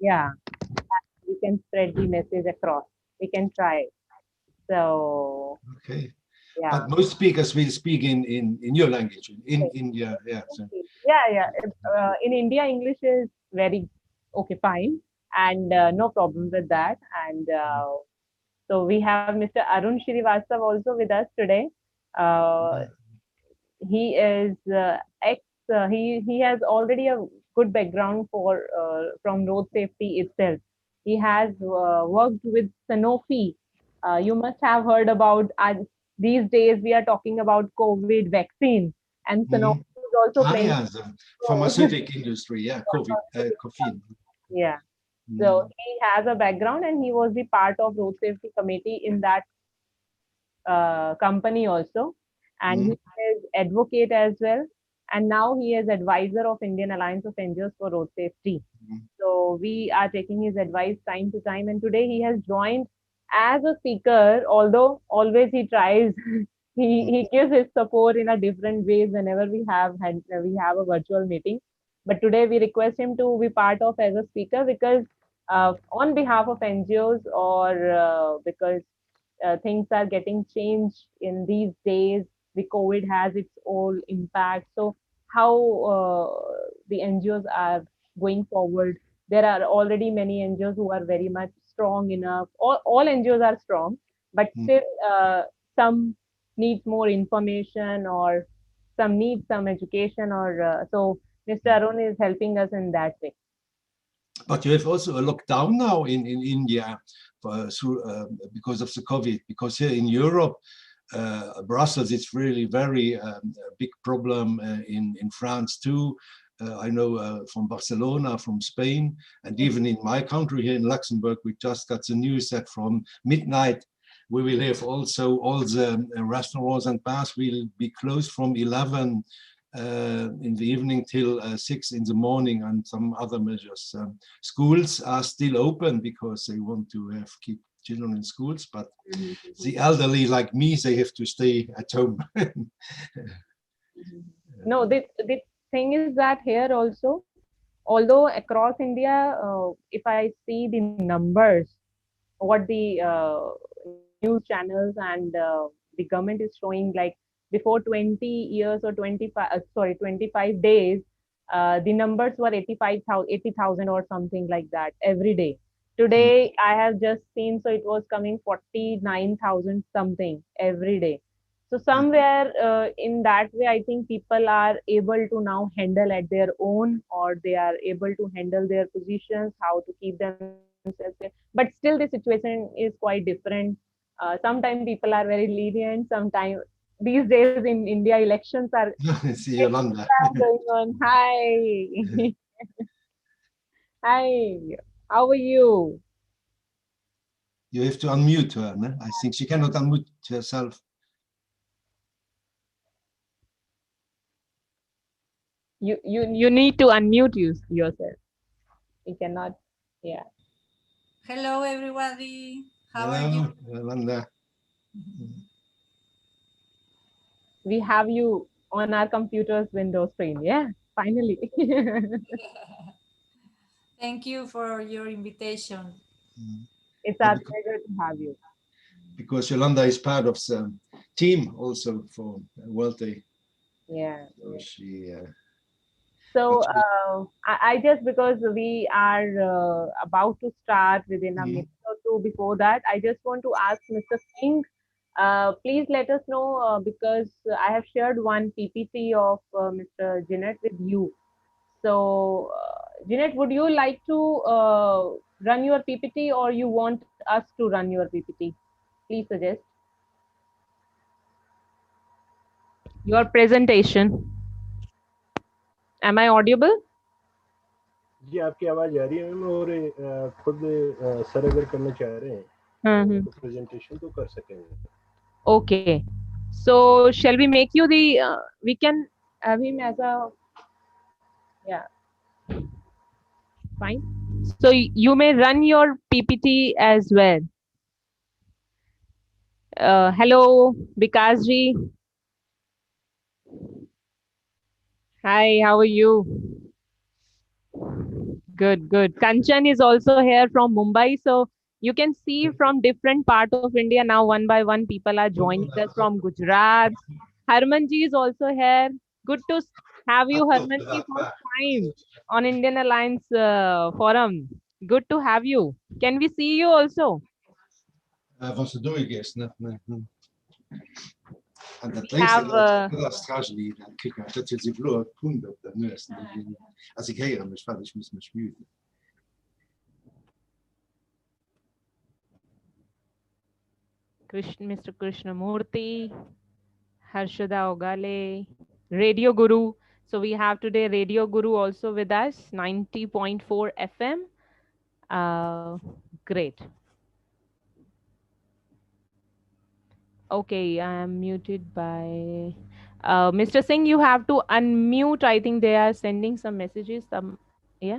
Yeah, we can spread the message across. We can try. So Okay. yeah. But most speakers will speak in your language, in India. Yeah. So. Yeah, yeah. In India, English is very okay, fine, and no problem with that. And so we have Mr. Arun Srivastav also with us today. Uh, he is ex. He has already a good background for from road safety itself. He has worked with Sanofi. You must have heard about these days we are talking about COVID vaccine, and Sanofi Mhm. is also Ah, playing yeah, the a role. pharmaceutical industry. Yeah, COVID, caffeine. Yeah. So Mm. he has a background, and he was the part of road safety committee in that company also, and he Mm. is advocate as well, and now he is advisor of Indian Alliance of NGOs for Road Safety. Mm. So we are taking his advice time to time, and today he has joined as a speaker. Although always he tries, he gives his support in a different ways whenever we have a virtual meeting. But today we request him to be part of as a speaker because on behalf of NGOs or because things are getting changed in these days. The COVID has its own impact. So how the NGOs are going forward? There are already many NGOs who are very much strong enough. All NGOs are strong, but Mm. still some need more information or some need some education or so. Mr. Arun is helping us in that way. But you have also a lockdown now in India because of the COVID. Because here in Europe, Brussels, it's really very a big problem in France too. I know from Barcelona, from Spain, and even in my country here in Luxembourg, we just got the news that from midnight we will have also all the restaurants and bars will be closed from 11 in the evening till 6 in the morning, and some other measures. Schools are still open because they want to keep children in schools, but the elderly like me, they have to stay at home. No, the thing is that here also, although across India, if I see the numbers, what the news channels and the government is showing, like before 20 years or 25, 25 days, the numbers were 85,000, 80,000 or something like that every day. Today, I have just seen, so it was coming 49,000 something every day. So somewhere in that way, I think people are able to now handle at their own, or they are able to handle their positions, how to keep themselves safe. But still, the situation is quite different. Sometimes people are very lenient. Sometimes these days in India, elections are See Yolanda. going on. Hi, hi. How are you? You have to unmute her. No? I think she cannot unmute herself. You need to unmute yourself. You cannot. Yeah. Hello, everybody. How are Hello, you? Yolanda. We have you on our computer's window screen. Yeah, finally. Thank you for your invitation. It's Yeah, our pleasure to have you. because Yolanda is part of the team also for World Day. Yeah. So she, So but I just, because we are about to start within a minute or two before that, I just want to ask Mr. Singh, please let us know because I have shared one PPT of Mr. Jeanette with you. So, Jeanette, would you like to run your PPT, or you want us to run your PPT? Please suggest your presentation. Am I audible? जी आपकी आवाज आ रही है ma'am और खुद sir अगर करना चाह रहे हैं तो प्रेजेंटेशन तो कर सकेंगे. Okay. So shall we make you the we can have him as a, yeah, fine. So you may run your PPT as well. Hello, Bikasji. Hi, how are you? Good, good. Kanchan is also here from Mumbai. So you can see from different part of India now, one by one, people are joining us from Gujarat. Harmanji is also here. Good to have you, Harmanji, first time on Indian Alliance Forum. Good to have you. Can we see you also? Van ze doe ik eerst. En dat We leest have dat straks niet. Kijk, dat je ze vloer doen op de neus. Als ik hier aan mijn ik moet me schmuten. Mr. Krishnamurti, Harshada Ogale, Radio Guru. So we have today Radio Guru also with us, 90.4 FM. Great. Okay, I am muted by Mr. Singh. You have to unmute. I think they are sending some messages. Yeah.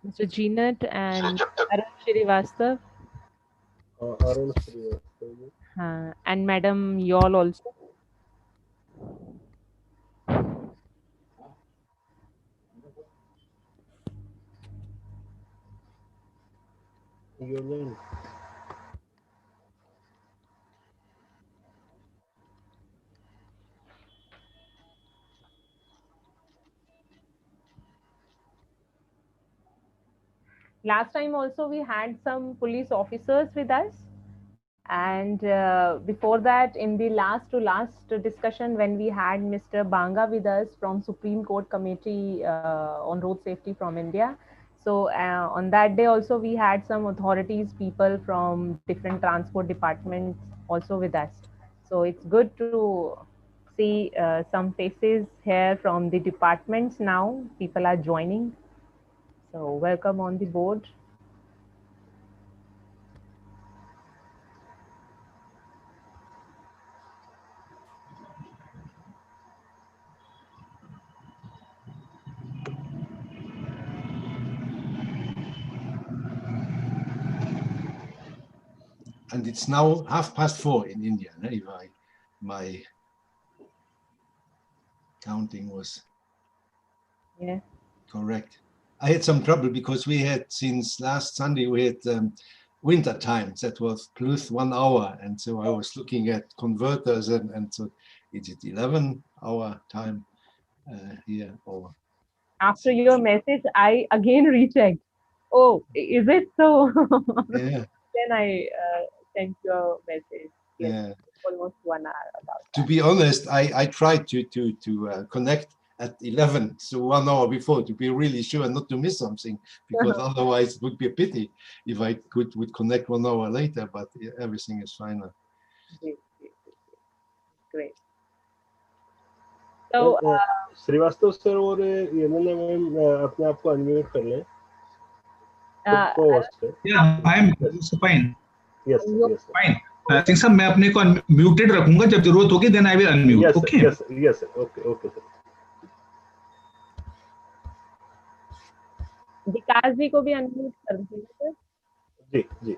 Mr. Jeanette and Arun Srivastav. Arun Srivastav. And Madam Yall also. Last time also we had some police officers with us, and before that, in the last discussion, when we had Mr. Banga with us from Supreme Court Committee on Road Safety from India. So on that day also we had some authorities, people from different transport departments also with us. So it's good to see some faces here from the departments now. People are joining. So welcome on the board. And it's now 4:30 in India. If my counting was correct. I had some trouble because we had, since last Sunday, we had winter times that was plus 1 hour. And so I was looking at converters and so is it 11-hour time here? Or after your message, I again rechecked. Oh, is it so? Yeah. Then I sent you a message. Yes, Yeah. almost 1 hour about To that. be honest, I tried to connect at 11, so 1 hour before, to be really sure not to miss something, because otherwise it would be a pity if I would connect 1 hour later, but everything is fine now. Great. So Shrivastava sir और Yamuna ma'am अपने आप को unmute कर लें. Yeah, I am fine. Yes, yes. Fine. Singh sir, मैं अपने को muted रखूंगा, जब जरूरत होगी then I will unmute. Yes, okay. Yes, yes, okay, okay, sir. विकास जी को भी अनम्यूट कर दीजिए. जी, जी.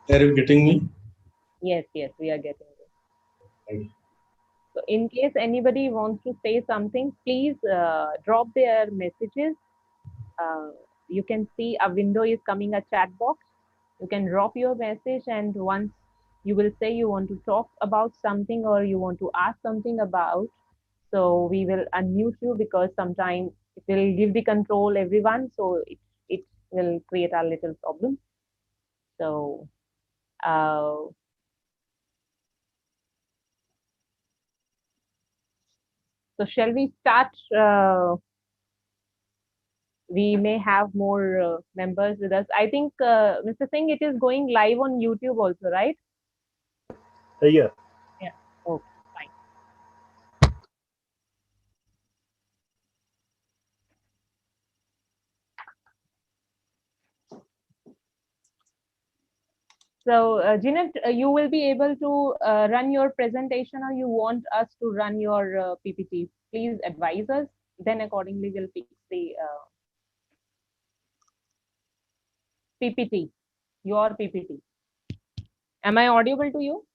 Are you getting me? Yes, we are getting it. So in case anybody wants to say something, please drop their messages. You can see a window is coming, a chat box. You can drop your message, and once you will say you want to talk about something or you want to ask something about, so we will unmute you, because sometimes it will give the control everyone, so it will create a little problem. So so shall we start? We may have more members with us. I think, Mr. Singh, it is going live on YouTube also, right? Yeah. Yeah. Okay, fine. So, Jeanette, you will be able to run your presentation, or you want us to run your PPT? Please advise us. Then accordingly, we'll fix the PPT. your PPT. Am I audible to you?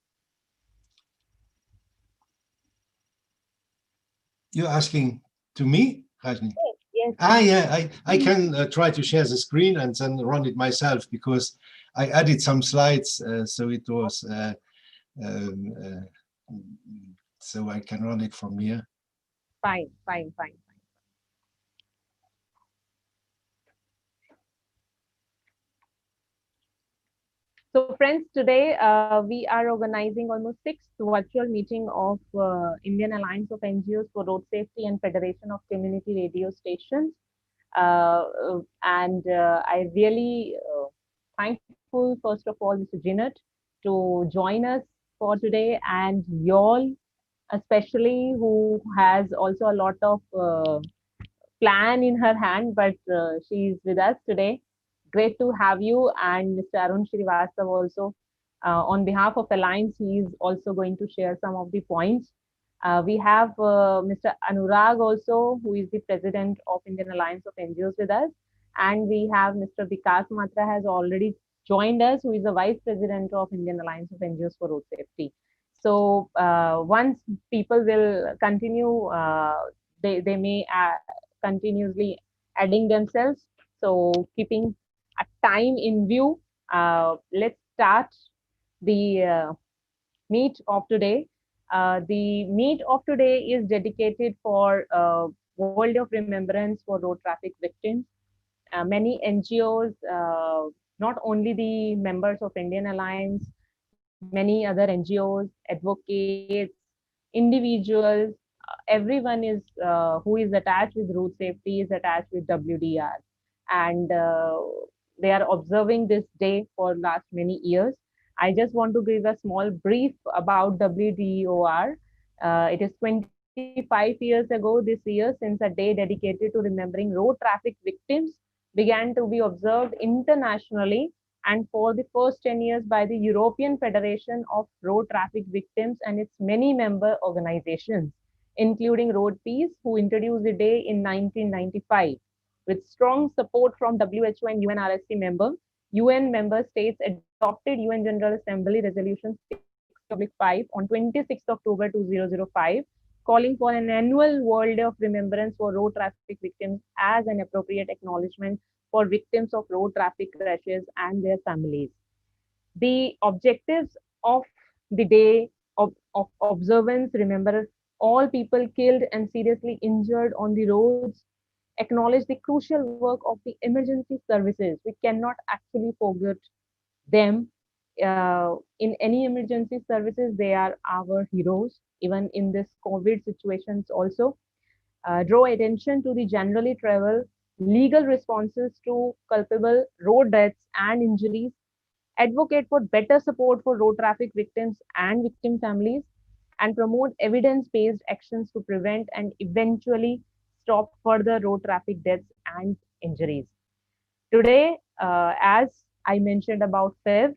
You're asking to me, Rajni? Yes. Yeah, I can try to share the screen and then run it myself, because I added some slides, so it was um, so I can run it from here. Fine. So friends, today we are organizing almost 6th virtual meeting of Indian Alliance of NGOs for Road Safety and Federation of Community Radio Stations. I really thankful, first of all, Mr. Jinnat, to join us for today, and y'all, especially, who has also a lot of plan in her hand, but she is with us today. Great to have you, and Mr. Arun Srivastav also. On behalf of Alliance, he is also going to share some of the points. We have Mr. Anurag also, who is the president of Indian Alliance of NGOs with us. And we have Mr. Vikas Matra has already joined us, who is the vice president of Indian Alliance of NGOs for Road Safety. So once people will continue, they may continuously adding themselves. So keeping a time in view, let's start the meet of today. The meet of today is dedicated for World of Remembrance for road traffic victims. Many NGOs, not only the members of Indian Alliance, many other NGOs, advocates, individuals, everyone is who is attached with road safety is attached with WDR, and they are observing this day for last many years. I just want to give a small brief about WDOR. It is 25 years ago this year since a day dedicated to remembering road traffic victims began to be observed internationally, and for the first 10 years by the European Federation of Road Traffic Victims and its many member organizations, including Road Peace, who introduced the day in 1995. With strong support from WHO and UNRSC UN member states adopted UN General Assembly Resolution 6/5 on 26 October 2005, calling for an annual World of Remembrance for road traffic victims as an appropriate acknowledgement for victims of road traffic crashes and their families. The objectives of the day of observance: remember all people killed and seriously injured on the roads, acknowledge the crucial work of the emergency services. We cannot actually forget them. In any emergency services, they are our heroes, even in this COVID situations also. Draw attention to the generally travel legal responses to culpable road deaths and injuries, advocate for better support for road traffic victims and victim families, and promote evidence-based actions to prevent and eventually stop further road traffic deaths and injuries. Today, as I mentioned about FEV,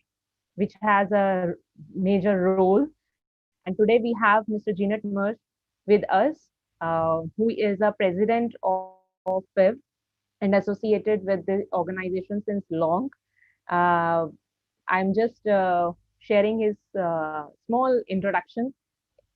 which has a major role, and today we have Mr. Jeanette Mersch with us, who is a president of FEV and associated with the organization since long. Uh, I'm just sharing his small introduction,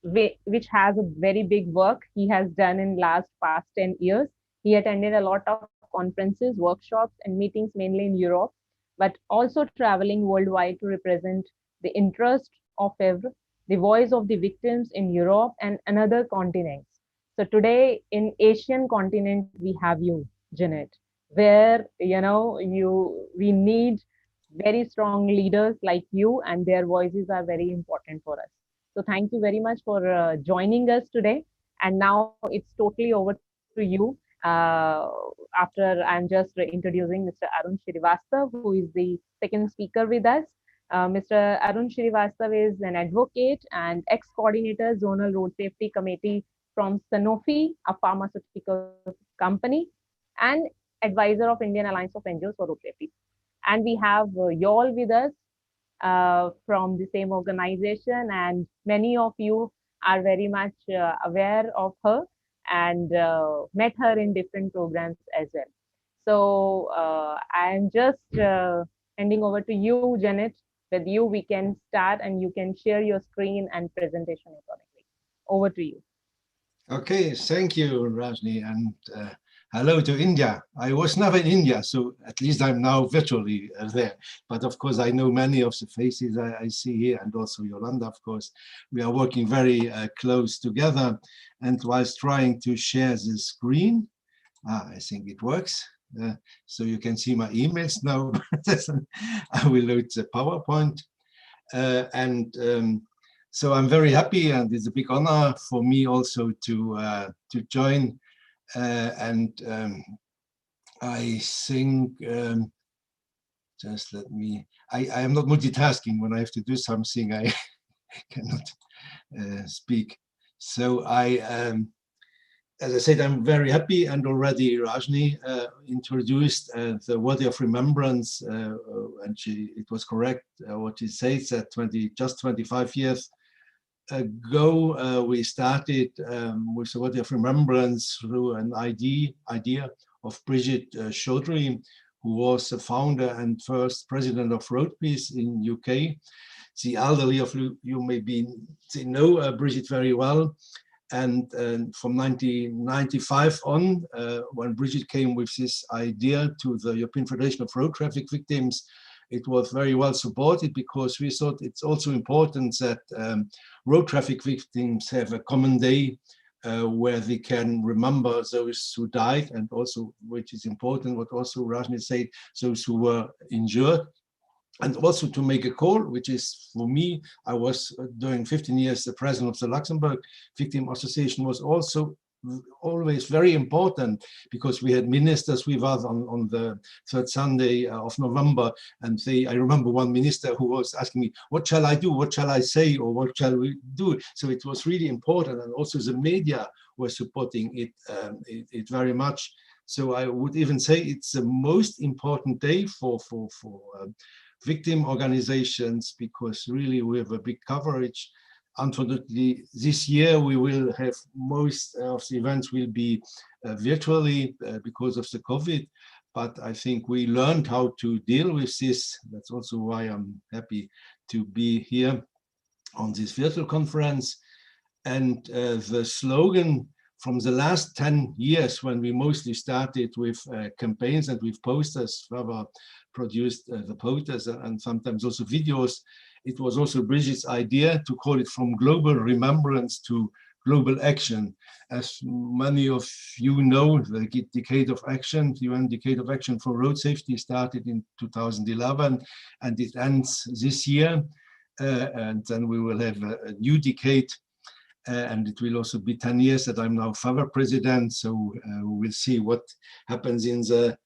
which has a very big work he has done in last past 10 years. He attended a lot of conferences, workshops, and meetings mainly in Europe, but also traveling worldwide to represent the interest of EVR, the voice of the victims in Europe and another continents. So today in Asian continent, we have you, Janet, where, we need very strong leaders like you, and their voices are very important for us. So thank you very much for joining us today. And now it's totally over to you. After I'm just introducing Mr. Arun Srivastav, who is the second speaker with us. Mr. Arun Srivastav is an advocate and ex-coordinator, Zonal Road Safety Committee from Sanofi, a pharmaceutical company, and advisor of Indian Alliance of NGOs for Road Safety. And we have y'all with us from the same organization, and many of you are very much aware of her and met her in different programs as well. So I'm just handing over to you, Janet. With you, we can start and you can share your screen and presentation accordingly. Over to you. Okay, thank you, Rajni, and hello to India. I was never in India, so at least I'm now virtually there. But of course, I know many of the faces I see here, and also Yolanda, of course. We are working very close together, and whilst trying to share the screen, I think it works. So you can see my emails now. I will load the PowerPoint. So I'm very happy, and it's a big honor for me also to join. I think, just let me, I am not multitasking. When I have to do something, I cannot speak. So as I said, I'm very happy, and already Rajni introduced the Word of Remembrance, and it was correct what he says, that just 25 years ago, we started with the Word of Remembrance through an idea of Brigitte Chaudhry, who was the founder and first president of Road Peace in UK. The elderly of you maybe know Brigitte very well. And from 1995 on, when Brigitte came with this idea to the European Federation of Road Traffic Victims, it was very well supported, because we thought it's also important that road traffic victims have a common day where they can remember those who died, and also, which is important, what also Rajni said, those who were injured. And also to make a call, which is, for me, I was during 15 years the president of the Luxembourg Victim Association, was also always very important, because we had ministers with us on the third Sunday of November, and I remember one minister who was asking me, what shall I do, what shall I say, or what shall we do? So it was really important, and also the media were supporting it very much. So I would even say it's the most important day for victim organizations, because really we have a big coverage. Unfortunately, this year we will have most of the events will be virtually because of the COVID, but I think we learned how to deal with this. That's also why I'm happy to be here on this virtual conference. And the slogan from the last 10 years, when we mostly started with campaigns and with posters, Trevor produced the posters and sometimes also videos. It was also Brigitte's idea to call it from global remembrance to global action. As many of you know, the Decade of Action, the UN Decade of Action for Road Safety, started in 2011, and it ends this year. And then we will have a new decade, and it will also be 10 years that I'm now further president. So we'll see what happens in the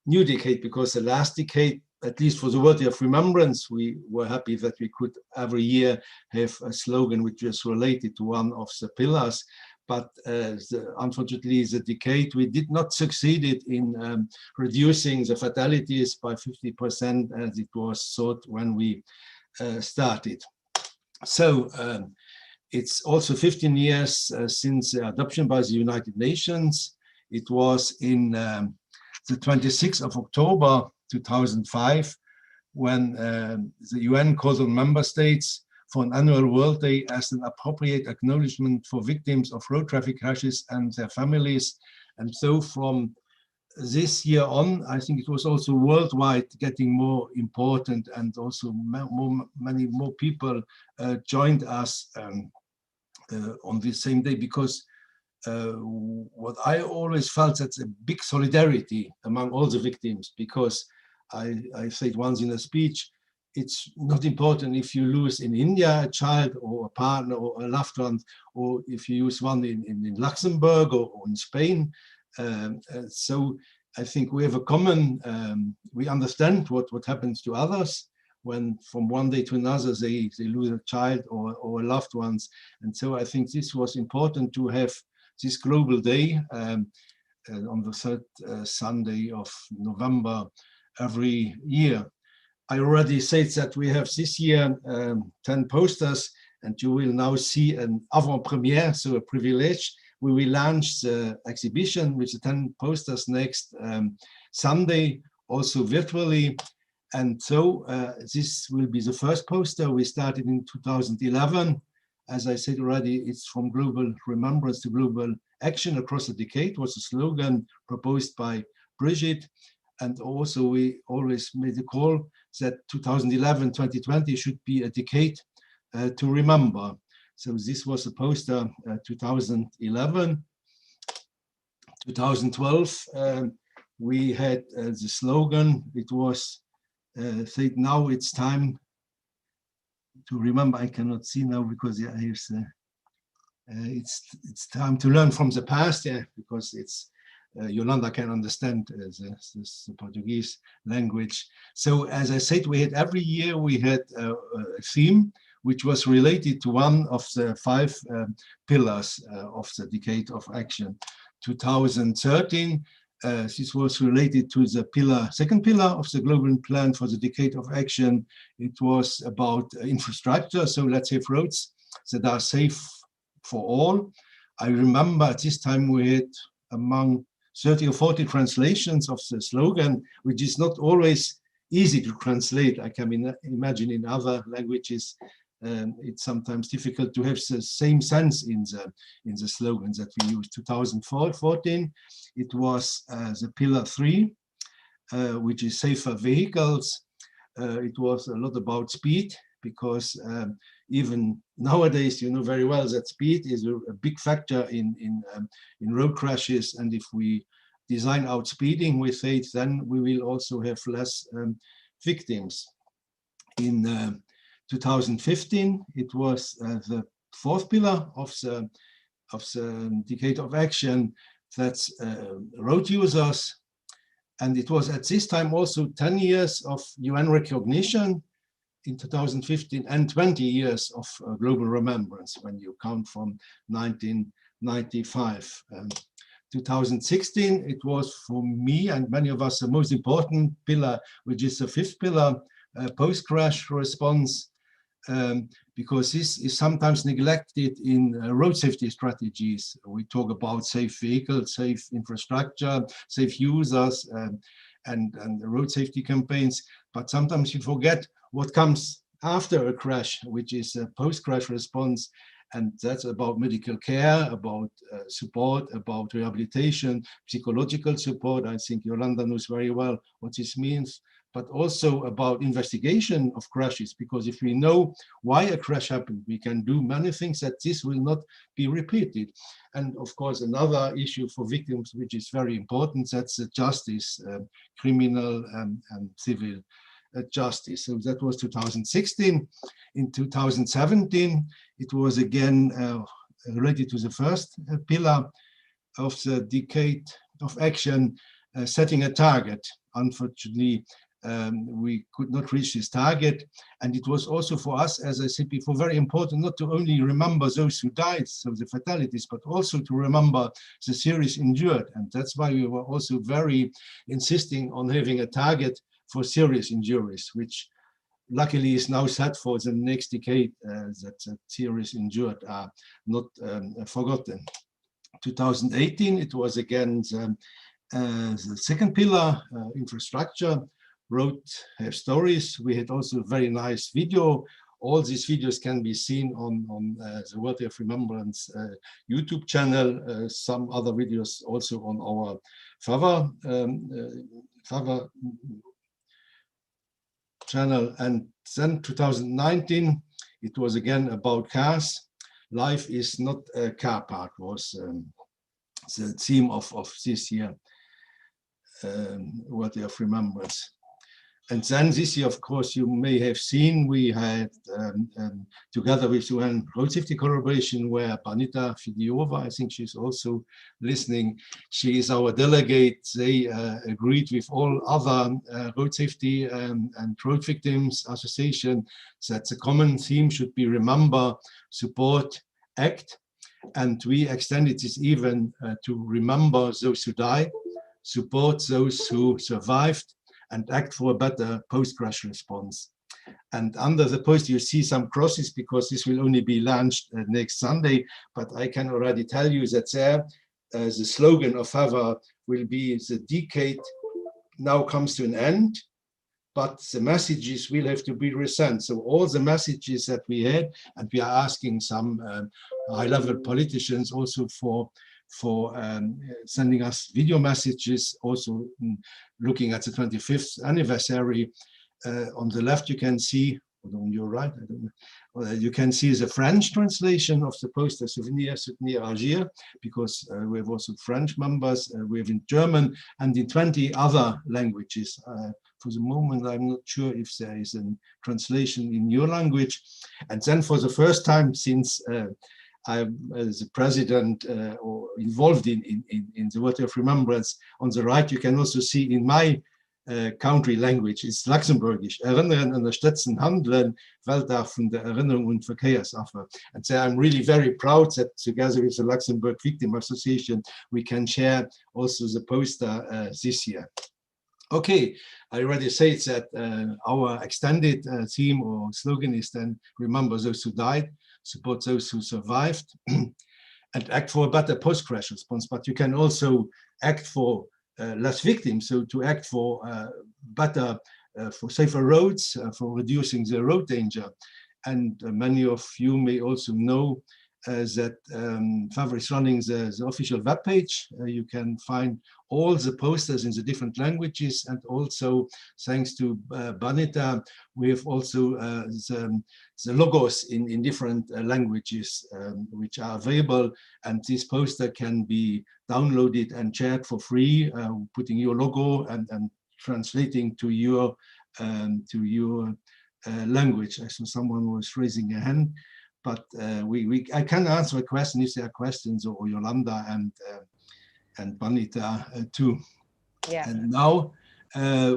new decade, because the last decade, at least for the Word of Remembrance, we were happy that we could every year have a slogan which was related to one of the pillars. But unfortunately, the decade, we did not succeed in reducing the fatalities by 50%, as it was thought when we started. So it's also 15 years since the adoption by the United Nations. It was in the 26th of October 2005, when the UN called on member states for an annual World Day as an appropriate acknowledgement for victims of road traffic crashes and their families. And so from this year on, I think it was also worldwide getting more important, and also many more people joined us on this same day, because what I always felt, that's a big solidarity among all the victims, because I said once in a speech, it's not important if you lose in India a child or a partner or a loved one, or if you use one in Luxembourg or in Spain. So I think we have a common, we understand what happens to others when from one day to another they lose a child or loved ones. And so I think this was important to have this global day on the third Sunday of November every year. I already said that we have this year 10 posters, and you will now see an avant-premiere, so a privilege. We will launch the exhibition with the 10 posters next Sunday, also virtually. And so this will be the first poster. We started in 2011. As I said already, it's from global remembrance to global action across a decade was a slogan proposed by Brigitte. And also we always made the call that 2011-2020 should be a decade to remember. So this was a poster 2011. 2012, we had the slogan, it was say now it's time to remember. I cannot see now because it's time to learn from the past, because it's Yolanda can understand the Portuguese language. So as I said, we had every year we had a theme which was related to one of the 5 pillars of the decade of action. 2013, this was related to the second pillar of the global plan for the decade of action. It was about infrastructure, so let's have roads that are safe for all. I remember at this time we had among 30 or 40 translations of the slogan, which is not always easy to translate. I can imagine in other languages it's sometimes difficult to have the same sense in the slogans that we use. 2014, it was the pillar 3, which is safer vehicles. It was a lot about speed, because even nowadays, you know very well that speed is a big factor in road crashes. And if we design out speeding with it, then we will also have less victims. In 2015, it was the 4th pillar of the decade of action, that's road users. And it was at this time also 10 years of UN recognition in 2015 and 20 years of global remembrance when you count from 1995. 2016, it was for me and many of us the most important pillar, which is the 5th pillar, post-crash response, because this is sometimes neglected in road safety strategies. We talk about safe vehicles, safe infrastructure, safe users, and the road safety campaigns, but sometimes you forget what comes after a crash, which is a post-crash response. And that's about medical care, about support, about rehabilitation, psychological support. I think Yolanda knows very well what this means, but also about investigation of crashes, because if we know why a crash happened, we can do many things that this will not be repeated. And of course, another issue for victims, which is very important, that's justice, criminal and civil justice. So that was 2016. In 2017, it was again related to the 1st pillar of the decade of action, setting a target. Unfortunately, we could not reach this target. And it was also for us, as I said before, very important not to only remember those who died, so the fatalities, but also to remember the serious injured. And that's why we were also very insisting on having a target for serious injuries, which luckily is now set for the next decade, that serious injured are not forgotten. 2018, it was again the 2nd pillar, infrastructure. Road have stories. We had also a very nice video. All these videos can be seen on the World of Remembrance YouTube channel. Some other videos also on our FAVA channel. And then 2019, it was again about cars. Life is not a car park was the theme of this year, World of Remembrance. And then this year, of course, you may have seen, we had, together with UN Road Safety Collaboration, where Banita Fidiova, I think she's also listening, she is our delegate. They agreed with all other road safety and road victims association that the common theme should be remember, support, act. And we extended this even to remember those who died, support those who survived, and act for a better post-crash response. And under the post, you see some crosses because this will only be launched next Sunday. But I can already tell you that there, the slogan of FAVA will be the decade now comes to an end. but the messages will have to be resent. So all the messages that we had, and we are asking some high-level politicians also for sending us video messages, also looking at the 25th anniversary. On the left, you can see, or on your right, I don't know, you can see the French translation of the poster, Souvenir, Agir, because we have also French members, we have in German and in 20 other languages. For the moment, I'm not sure if there is a translation in your language. And then for the first time since I'm the president or involved in the Word of Remembrance, on the right, you can also see in my country language, it's Luxembourgisch, Erinnern, Unterstützen, Handeln, Welttag von der Erinnerung und Verkehrsaffe. And so I'm really very proud that together with the Luxembourg Victim Association, we can share also the poster this year. Okay, I already said that our extended theme or slogan is then remember those who died, support those who survived, and act for a better post-crash response. But you can also act for less victims, so to act for better, for safer roads, for reducing the road danger. And many of you may also know that FAVR is running the official webpage. You can find all the posters in the different languages, and also thanks to Banita, we have also the logos in different languages which are available, and this poster can be downloaded and shared for free, putting your logo and translating to your language. I saw someone was raising a hand. But I can answer a question if there are questions, or Yolanda and Banita too. Yeah. And now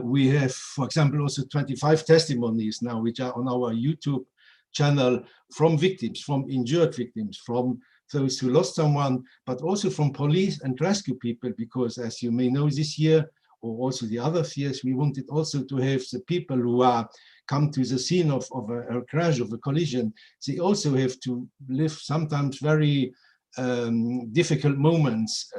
we have, for example, also 25 testimonies now, which are on our YouTube channel from victims, from injured victims, from those who lost someone, but also from police and rescue people, because as you may know, this year, or also the other years, we wanted also to have the people who are come to the scene of a crash, of a collision. They also have to live sometimes very difficult moments.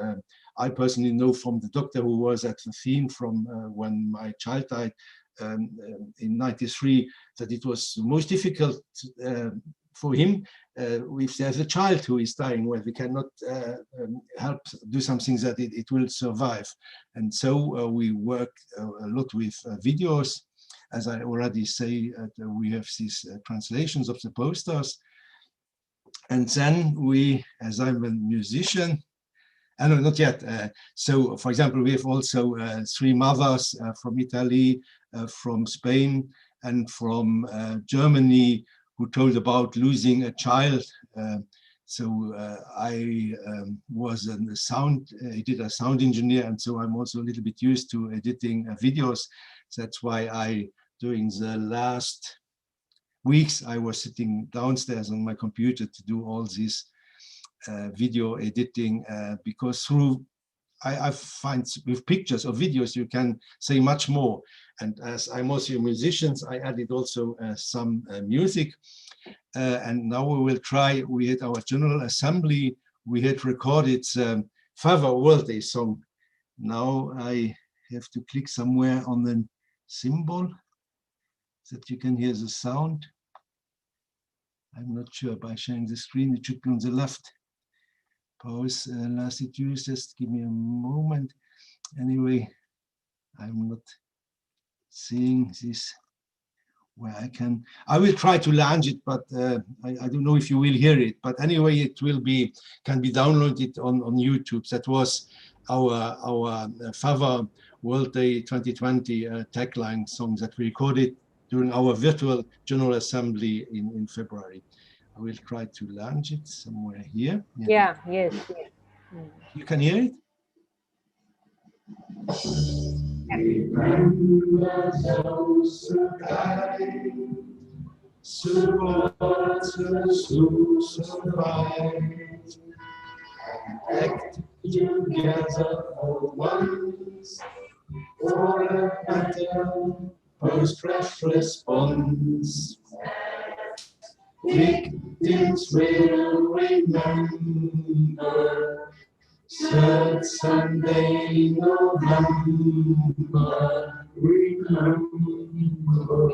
I personally know from the doctor who was at the scene from when my child died in '93, that it was most difficult for him if there's a child who is dying, where we cannot help do something that it will survive. And so we work a lot with videos. As I already say, we have these translations of the posters. And then we, as I'm a musician, no, not yet. So, for example, we have also 3 mothers from Italy, from Spain, and from Germany, who told about losing a child. So I was a sound engineer, and so I'm also a little bit used to editing videos. That's why during the last weeks, I was sitting downstairs on my computer to do all this video editing, because I find with pictures or videos, you can say much more. And as I'm also a musician, I added also some music. And now we will try, we had our General Assembly, we had recorded FAVR World Day song. Now I have to click somewhere on the symbol that you can hear the sound. I'm not sure, by sharing the screen, it should be on the left. Pause, last it used, just give me a moment. Anyway, I'm not seeing this where I will try to launch it, but I don't know if you will hear it. But anyway, it will can be downloaded on YouTube. That was our FAVR World Day 2020 tagline song that we recorded during our virtual General Assembly in February. I will try to launch it somewhere here. Yeah, yes. You can hear it? Remember those who died, support those who survived, and act together for once for a better post-crash response. Victims will remember Third Sunday, November, remember.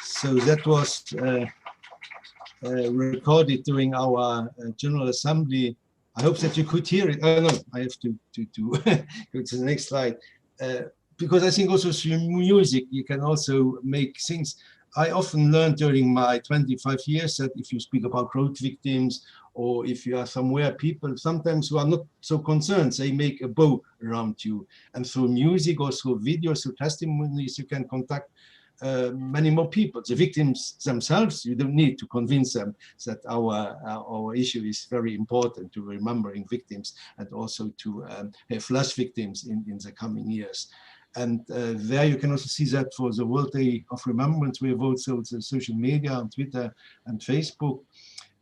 So that was recorded during our General Assembly. I hope that you could hear it. Oh no, I have to go to the next slide. Because I think also through music, you can also make things. I often learned during my 25 years that if you speak about road victims, or if you are somewhere, people sometimes who are not so concerned, they make a bow around you. And through music or through videos, through testimonies, you can contact many more people. The victims themselves, you don't need to convince them that our issue is very important to remembering victims and also to have less victims in the coming years. And there you can also see that for the World Day of Remembrance, we have also the social media on Twitter and Facebook.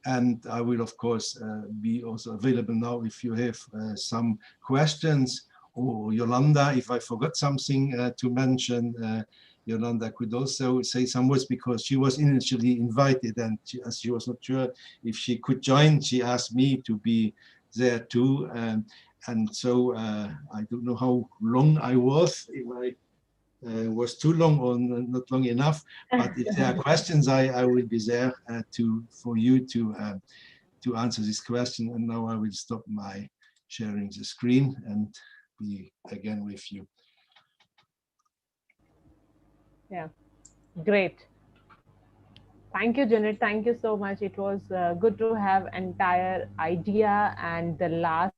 And I will, of course, be also available now if you have some questions. Or Yolanda, if I forgot something to mention, Yolanda could also say some words because she was initially invited and as she was not sure if she could join, she asked me to be there too. And so I don't know how long I was, if I was too long or not long enough, but if there are questions, I will be there for you to answer this question. And now I will stop my sharing the screen and be again with you. Yeah, great. Thank you, Janet. Thank you so much. It was good to have entire idea, and the last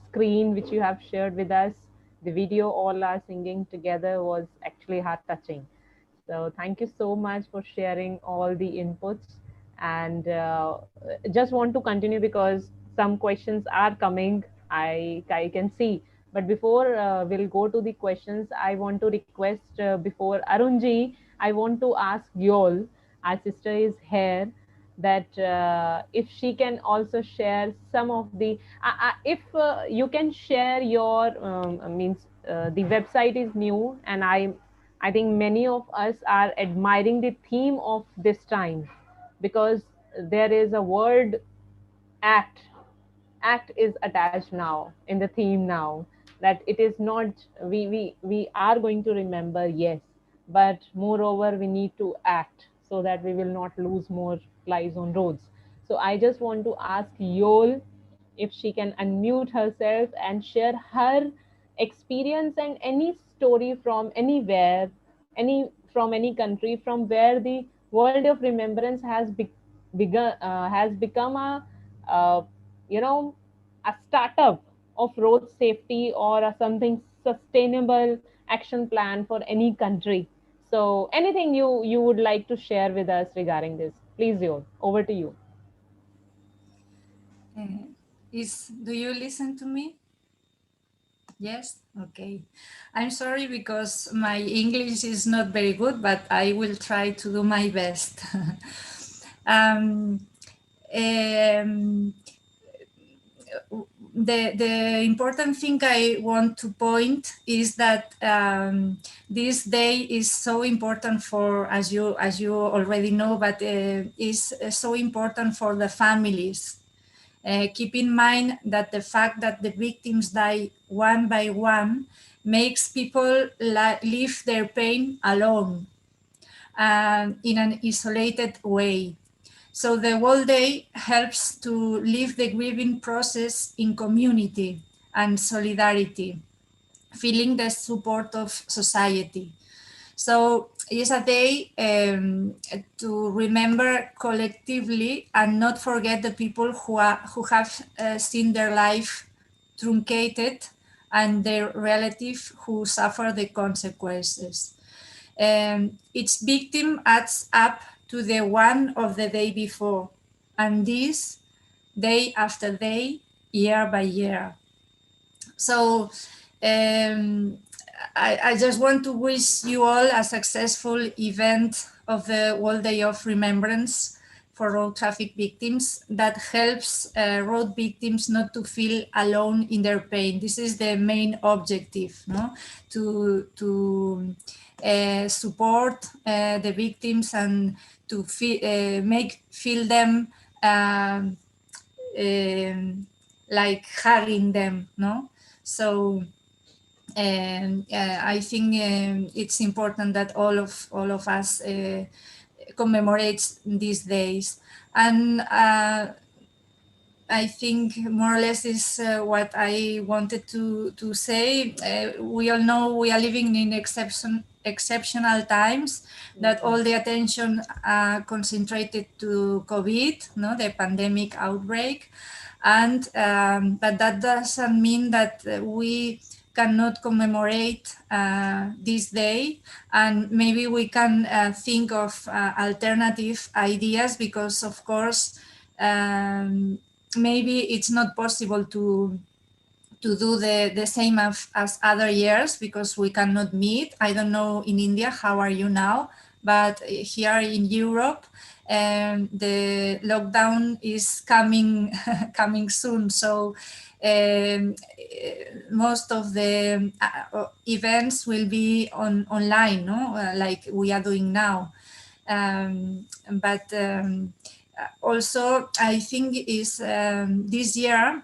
screen which you have shared with us, the video all are singing together was actually heart touching. So thank you so much for sharing all the inputs, and just want to continue because some questions are coming. I can see. But before we'll go to the questions, I want to request before Arunji, I want to ask Yol, our sister is here, that if she can also share some of the, if you can share your, the website is new, and I think many of us are admiring the theme of this time because there is a word act. Act is attached now in the theme now, that it is not we are going to remember, yes, but moreover we need to act so that we will not lose more lives on roads. So I just want to ask Yol if she can unmute herself and share her experience and any story from anywhere, from any country, from where the world of remembrance has become a uh, you know a startup of road safety or something sustainable action plan for any country. So anything you would like to share with us regarding this, please, Yol, over to you. Do you listen to me? Yes? Okay. I'm sorry because my English is not very good, but I will try to do my best. The important thing I want to point is that this day is so important for, as you already know, but is so important for the families. Keep in mind that the fact that the victims die one by one makes people live their pain alone and in an isolated way. So the whole day helps to live the grieving process in community and solidarity, feeling the support of society. So it's a day to remember collectively and not forget the people who have seen their life truncated and their relative who suffer the consequences. Each victim adds up to the one of the day before, and this day after day, year by year. So I just want to wish you all a successful event of the World Day of Remembrance for road traffic victims that helps road victims not to feel alone in their pain. This is the main objective, no? To support the victims and to feel them like hugging them, no? So I think it's important that all of us commemorates these days. And I think more or less is what I wanted to say. We all know we are living in exceptional times, that all the attention concentrated to COVID, no, the pandemic outbreak, and but that doesn't mean that we cannot commemorate this day, and maybe we can think of alternative ideas, because of course maybe it's not possible to do the same as other years, because we cannot meet. I don't know in India, how are you now? But here in Europe, the lockdown is coming coming soon. So most of the events will be online, no? Like we are doing now. But also, I think is this year,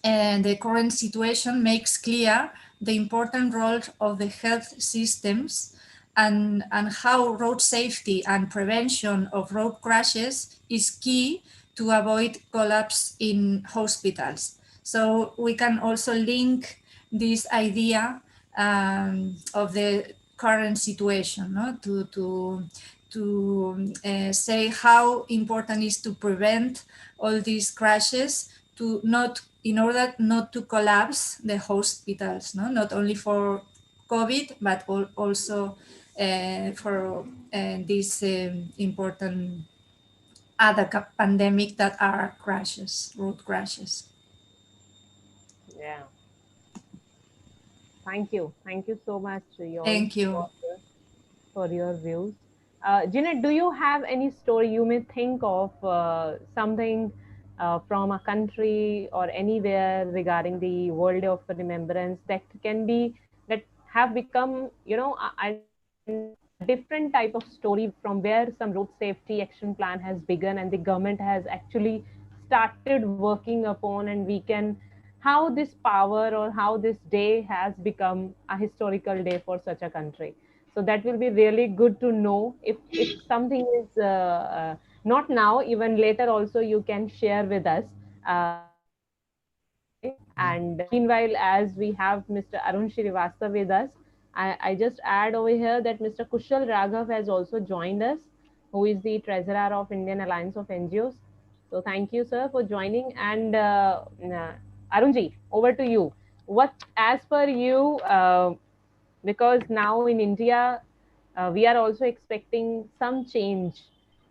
the current situation makes clear the important role of the health systems, and how road safety and prevention of road crashes is key to avoid collapse in hospitals. So we can also link this idea of the current situation, no? to say how important it is to prevent all these crashes, to not, in order not to collapse the hospitals, no? Not only for COVID, but also for these important other pandemic that are crashes, road crashes. Yeah. Thank you so much. Thank you. For your views. Jeanette, do you have any story you may think of, something from a country or anywhere regarding the World Day of Remembrance that can be, that have become, a different type of story from where some road safety action plan has begun and the government has actually started working upon, and we can, how this power or how this day has become a historical day for such a country. So that will be really good to know. If something is not now, even later also you can share with us regarding this day. And meanwhile, as we have Mr. Arun Srivastava with us, I just add over here that Mr. Kushal Raghav has also joined us, who is the treasurer of Indian Alliance of NGOs. So thank you, sir, for joining. And Arunji, over to you. What, as per you, because now in India, we are also expecting some change,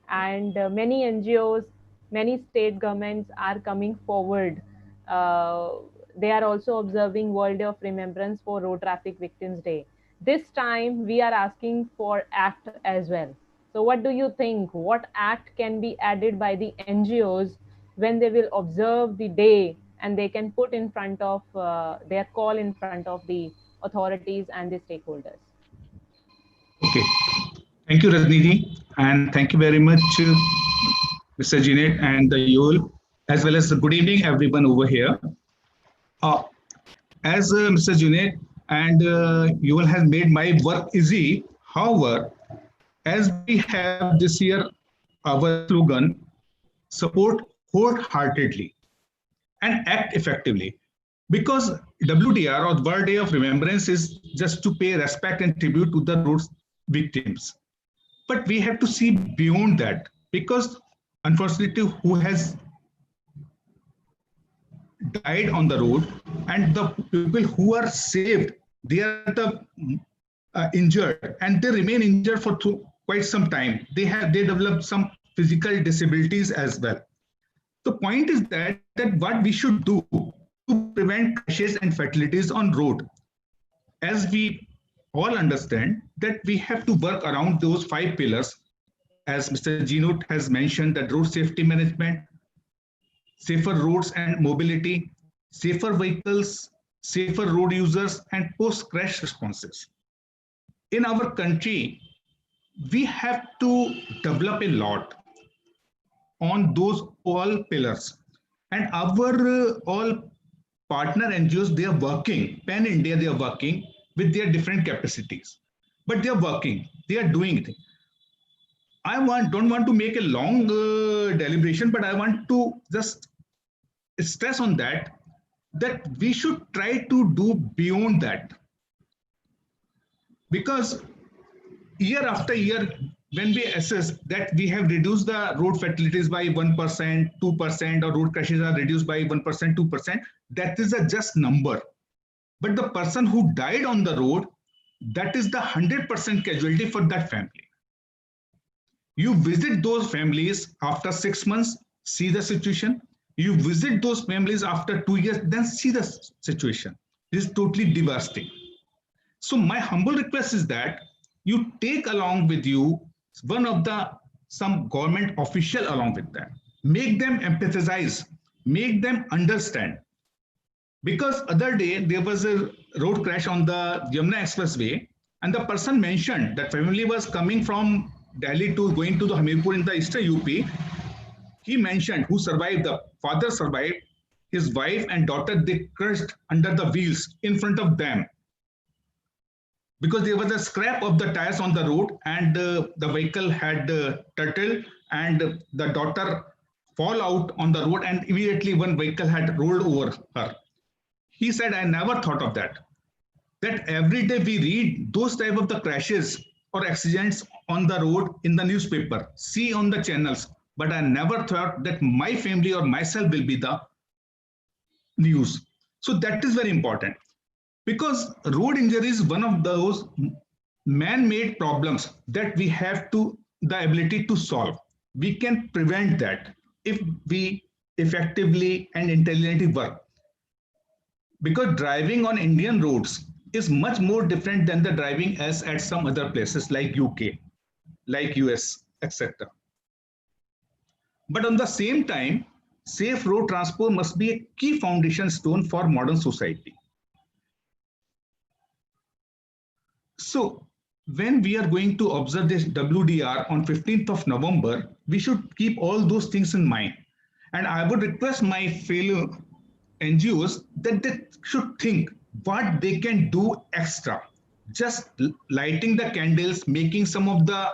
and many NGOs, many state governments are coming forward. Uh, they are also observing World Day of Remembrance for Road Traffic Victims Day. This time we are asking for act as well. So what do you think? What act can be added by the NGOs when they will observe the day, and they can put in front of their call in front of the authorities and the stakeholders? Okay. Thank you, Rajniti. And thank you very much, Mr. Jeanette and Yul, as well as good evening, everyone over here. As Mr. Jeanette and Yul has made my work easy. However, as we have this year our slogan, support wholeheartedly and act effectively. Because WDR, or World Day of Remembrance, is just to pay respect and tribute to the road victims. But we have to see beyond that, because unfortunately who has died on the road, and the people who are saved, they are the injured, and they remain injured for quite some time. They develop some physical disabilities as well. The point is that what we should do to prevent crashes and fatalities on road, as we all understand that we have to work around those 5 pillars, as Mr. Jinut has mentioned, that road safety management, safer roads and mobility, safer vehicles, safer road users, and post-crash responses. In our country, we have to develop a lot on those all pillars. And our all partner NGOs, they are working, Pan India, they are working with their different capacities, but they are working, they are doing it. I don't want to make a long deliberation, but I want to just stress on that we should try to do beyond that, because year after year, when we assess that we have reduced the road fatalities by 1%, 2%, or road crashes are reduced by 1%, 2%, that is a just number. But the person who died on the road, that is the 100% casualty for that family. You visit those families after 6 months, see the situation. You visit those families after 2 years, then see the situation. This is totally devastating. So my humble request is that you take along with you some government official along with that. Make them empathize, make them understand. Because other day there was a road crash on the Yamuna Expressway, and the person mentioned that family was coming from Delhi to going to the Hamirpur in the eastern UP. He mentioned who survived, the father survived, his wife and daughter, they crushed under the wheels in front of them, because there was a scrap of the tires on the road, and the vehicle had turtle, and the daughter fall out on the road, and immediately one vehicle had rolled over her. He said, I never thought of that. That every day we read those type of the crashes or accidents on the road in the newspaper, see on the channels, but I never thought that my family or myself will be the news. So that is very important, because road injury is one of those man-made problems that we have the ability to solve. We can prevent that if we effectively and intelligently work. Because driving on Indian roads is much more different than the driving as at some other places like UK, like US, etc. But on the same time, safe road transport must be a key foundation stone for modern society. So when we are going to observe this WDR on 15th of November, we should keep all those things in mind. And I would request my fellow NGOs that they should think what they can do extra. Just lighting the candles, making some of the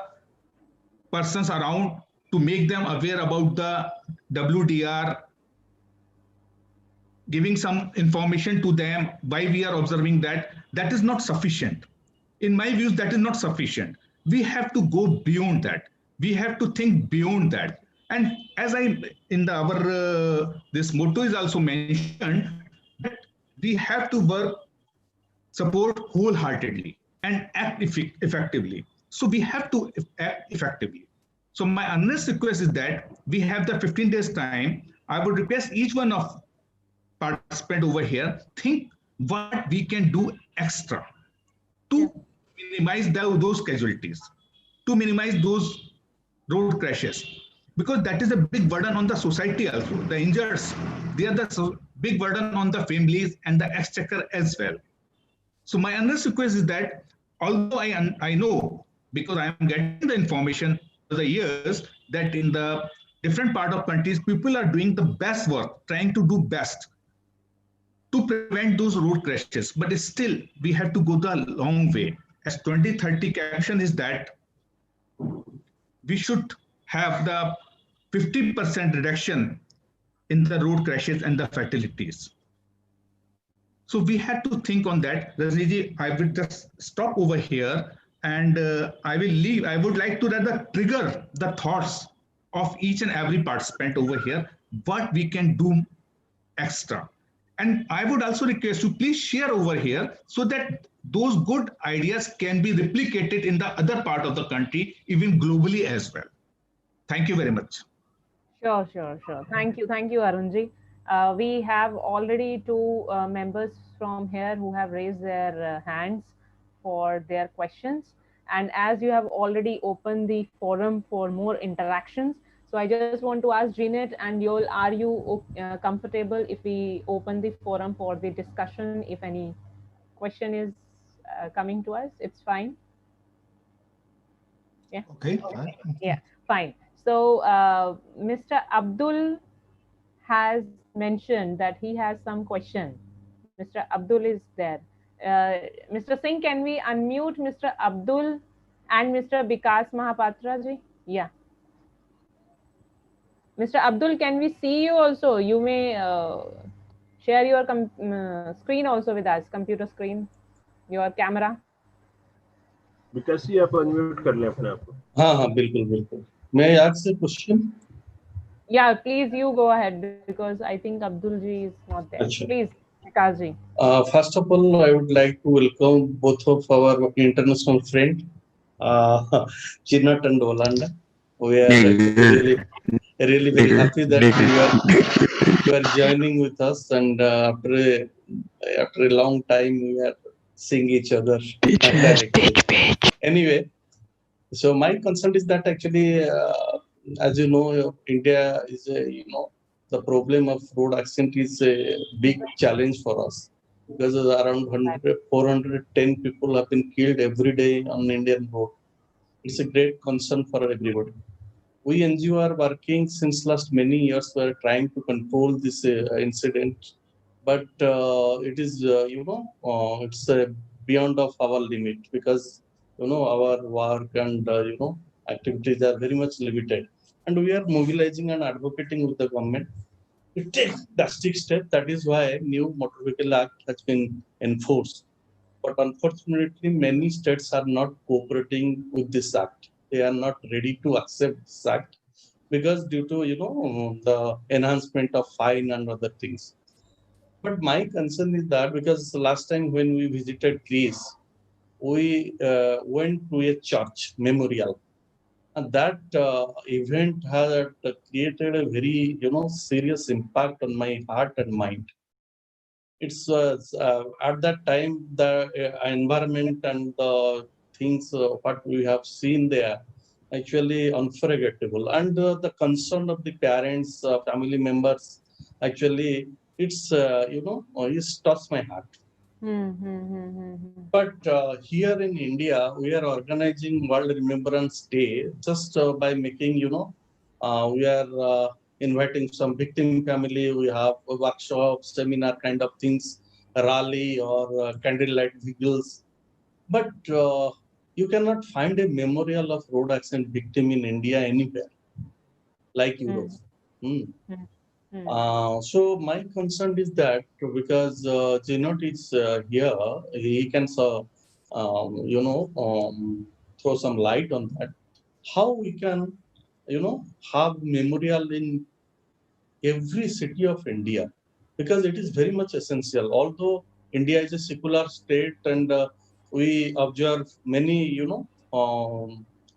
persons around to make them aware about the WDR, giving some information to them why we are observing that is not sufficient. In my views, that is not sufficient. We have to go beyond that. We have to think beyond that. And as this motto is also mentioned, that we have to work, support wholeheartedly and act effectively. So we have to act effectively. So my earnest request is that we have the 15 days time. I would request each one of participants over here, think what we can do extra to minimize those casualties, to minimize those road crashes, because that is a big burden on the society also. The injuries, they are the big burden on the families and the exchequer as well. So my earnest request is that, although I know, because I am getting the information over the years, that in the different part of countries, people are doing the best work, trying to do best to prevent those road crashes. But still, we have to go the long way. As 2030 caption is that we should have the 50% reduction in the road crashes and the fatalities. So we had to think on that. Rajniji, I will just stop over here, and I will leave. I would like to rather trigger the thoughts of each and every participant over here, what we can do extra. And I would also request you please share over here so that those good ideas can be replicated in the other part of the country, even globally as well. Thank you very much. Sure. Thank you, Arunji. We have already two members from here who have raised their hands for their questions. And as you have already opened the forum for more interactions, so I just want to ask Jeanette and Yol, are you comfortable if we open the forum for the discussion? If any question is coming to us, it's fine. Yeah. Okay, fine. Yeah, fine. So Mr. Abdul has mentioned that he has some question. Mr. Abdul is there. Mr. Singh, can we unmute Mr. Abdul and Mr. Vikas Mahapatra ji? Yeah. Mr. Abdul, can we see you also? You may share your screen also with us, computer screen, your camera. विकास जी आप unmute कर लें अपने आप को. हाँ हाँ बिल्कुल बिल्कुल. May I ask a question? Yeah, please you go ahead because I think Abdul ji is not there. Achha. Please, Vikas ji. First of all, I would like to welcome both of our international friends, Chinat and Olanda. We are really very happy that you are joining with us, and after a long time we are seeing each other directly. Anyway, so my concern is that actually, as you know, India is the problem of road accident is a big challenge for us, because around 410 people have been killed every day on Indian road. It's a great concern for everybody. We NGO are working since last many years. We are trying to control this incident, but it is it's beyond of our limit, because our work and activities are very much limited, and we are mobilizing and advocating with the government to take drastic steps. That is why new Motor Vehicle Act has been enforced. But unfortunately, many states are not cooperating with this act. They are not ready to accept this act because due to the enhancement of fine and other things. But my concern is that because the last time when we visited Greece, we went to a church memorial, and that event had created a very serious impact on my heart and mind. It's at that time the environment and the things what we have seen there actually unforgettable, and the concern of the parents, family members, actually it's it's touched my heart. But here in India, we are organizing World Remembrance Day just by making, we are inviting some victim family. We have a workshop, seminar kind of things, rally or candlelight vigils. But you cannot find a memorial of road accident victim in India anywhere, like Europe. So my concern is that because Jinot is here, he can throw some light on that. How we can, have memorial in every city of India, because it is very much essential. Although India is a secular state and we observe many,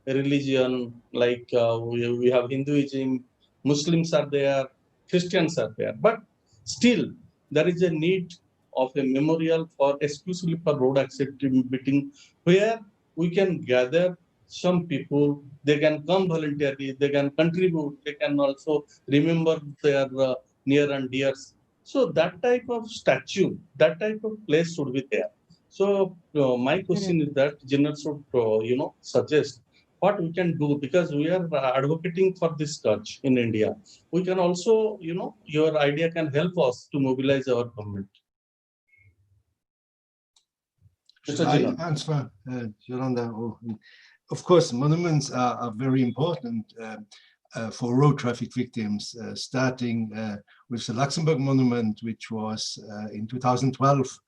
religion, like we have Hinduism, Muslims are there, Christians are there, but still there is a need of a memorial for exclusively for road accident victim, where we can gather some people, they can come voluntarily, they can contribute, they can also remember their near and dears. So that type of statue, that type of place should be there. So my question is that General should, suggest what we can do, because we are advocating for this touch in India. We can also, your idea can help us to mobilize our government. Should I answer, Yolanda? Of course, monuments are very important for road traffic victims, starting with the Luxembourg Monument, which was in 2012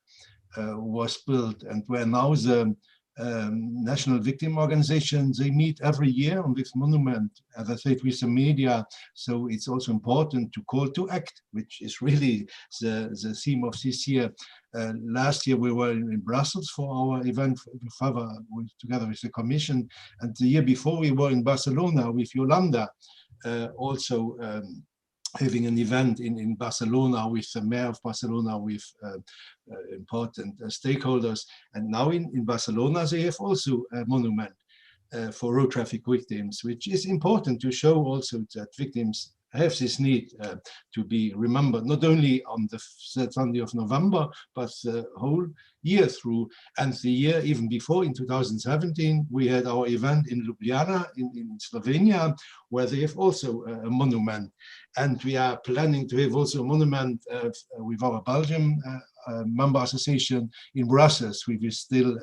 was built, and where now the national victim organizations, they meet every year on this monument, as I said, with the media. So it's also important to call to act, which is really the theme of this year. Last year we were in Brussels for our event together with the Commission, and the year before we were in Barcelona with Yolanda, also having an event in Barcelona with the mayor of Barcelona, with important stakeholders. And now in Barcelona, they have also a monument for road traffic victims, which is important to show also that victims have this need to be remembered, not only on the 3rd Sunday of November, but the whole year through. And the year even before, in 2017, we had our event in Ljubljana in Slovenia, where they have also a monument. And we are planning to have also a monument with our Belgium member association in Brussels. We will still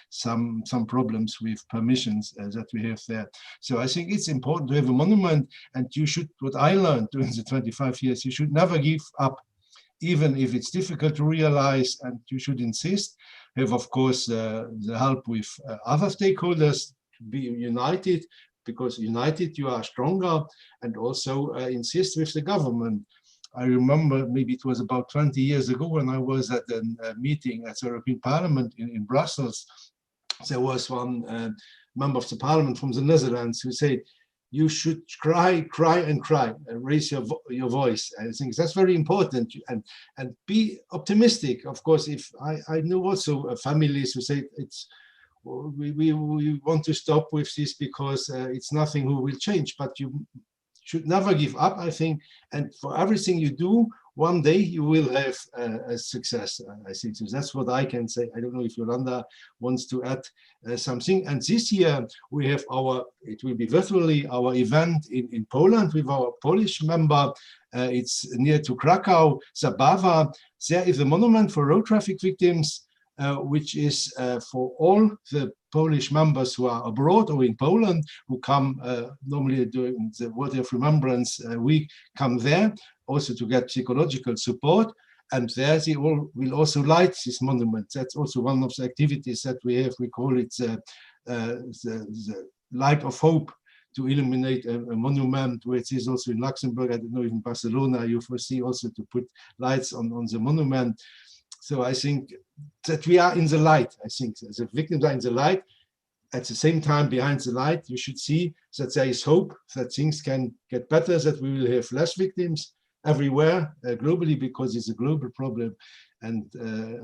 some problems with permissions that we have there. So I think it's important to have a monument, and you should, what I learned during the 25 years, you should never give up, even if it's difficult to realize, and you should insist. Have, of course, the help with other stakeholders to be united, because united you are stronger, and also insist with the government. I remember maybe it was about 20 years ago when I was at a meeting at the European Parliament in Brussels. There was one member of the parliament from the Netherlands who said, you should cry, cry and cry, and raise your voice. I think that's very important, and be optimistic. Of course, if I know also families who say we want to stop with this because it's nothing who will change, but you should never give up, I think, and for everything you do, one day you will have a success, I think. So that's what I can say. I don't know if Yolanda wants to add something. And this year we have it will be virtually, our event in Poland with our Polish member. It's near to Krakow, Zabawa. There is a monument for road traffic victims, which is for all the Polish members who are abroad or in Poland, who come normally during the World of Remembrance week, come there also to get psychological support. And there they will also light this monument. That's also one of the activities that we have. We call it the Light of Hope, to illuminate a monument, which is also in Luxembourg. I don't know, in Barcelona, you foresee also to put lights on the monument. So I think that we are in the light. I think the victims are in the light. At the same time, behind the light, you should see that there is hope, that things can get better, that we will have less victims everywhere, globally, because it's a global problem. And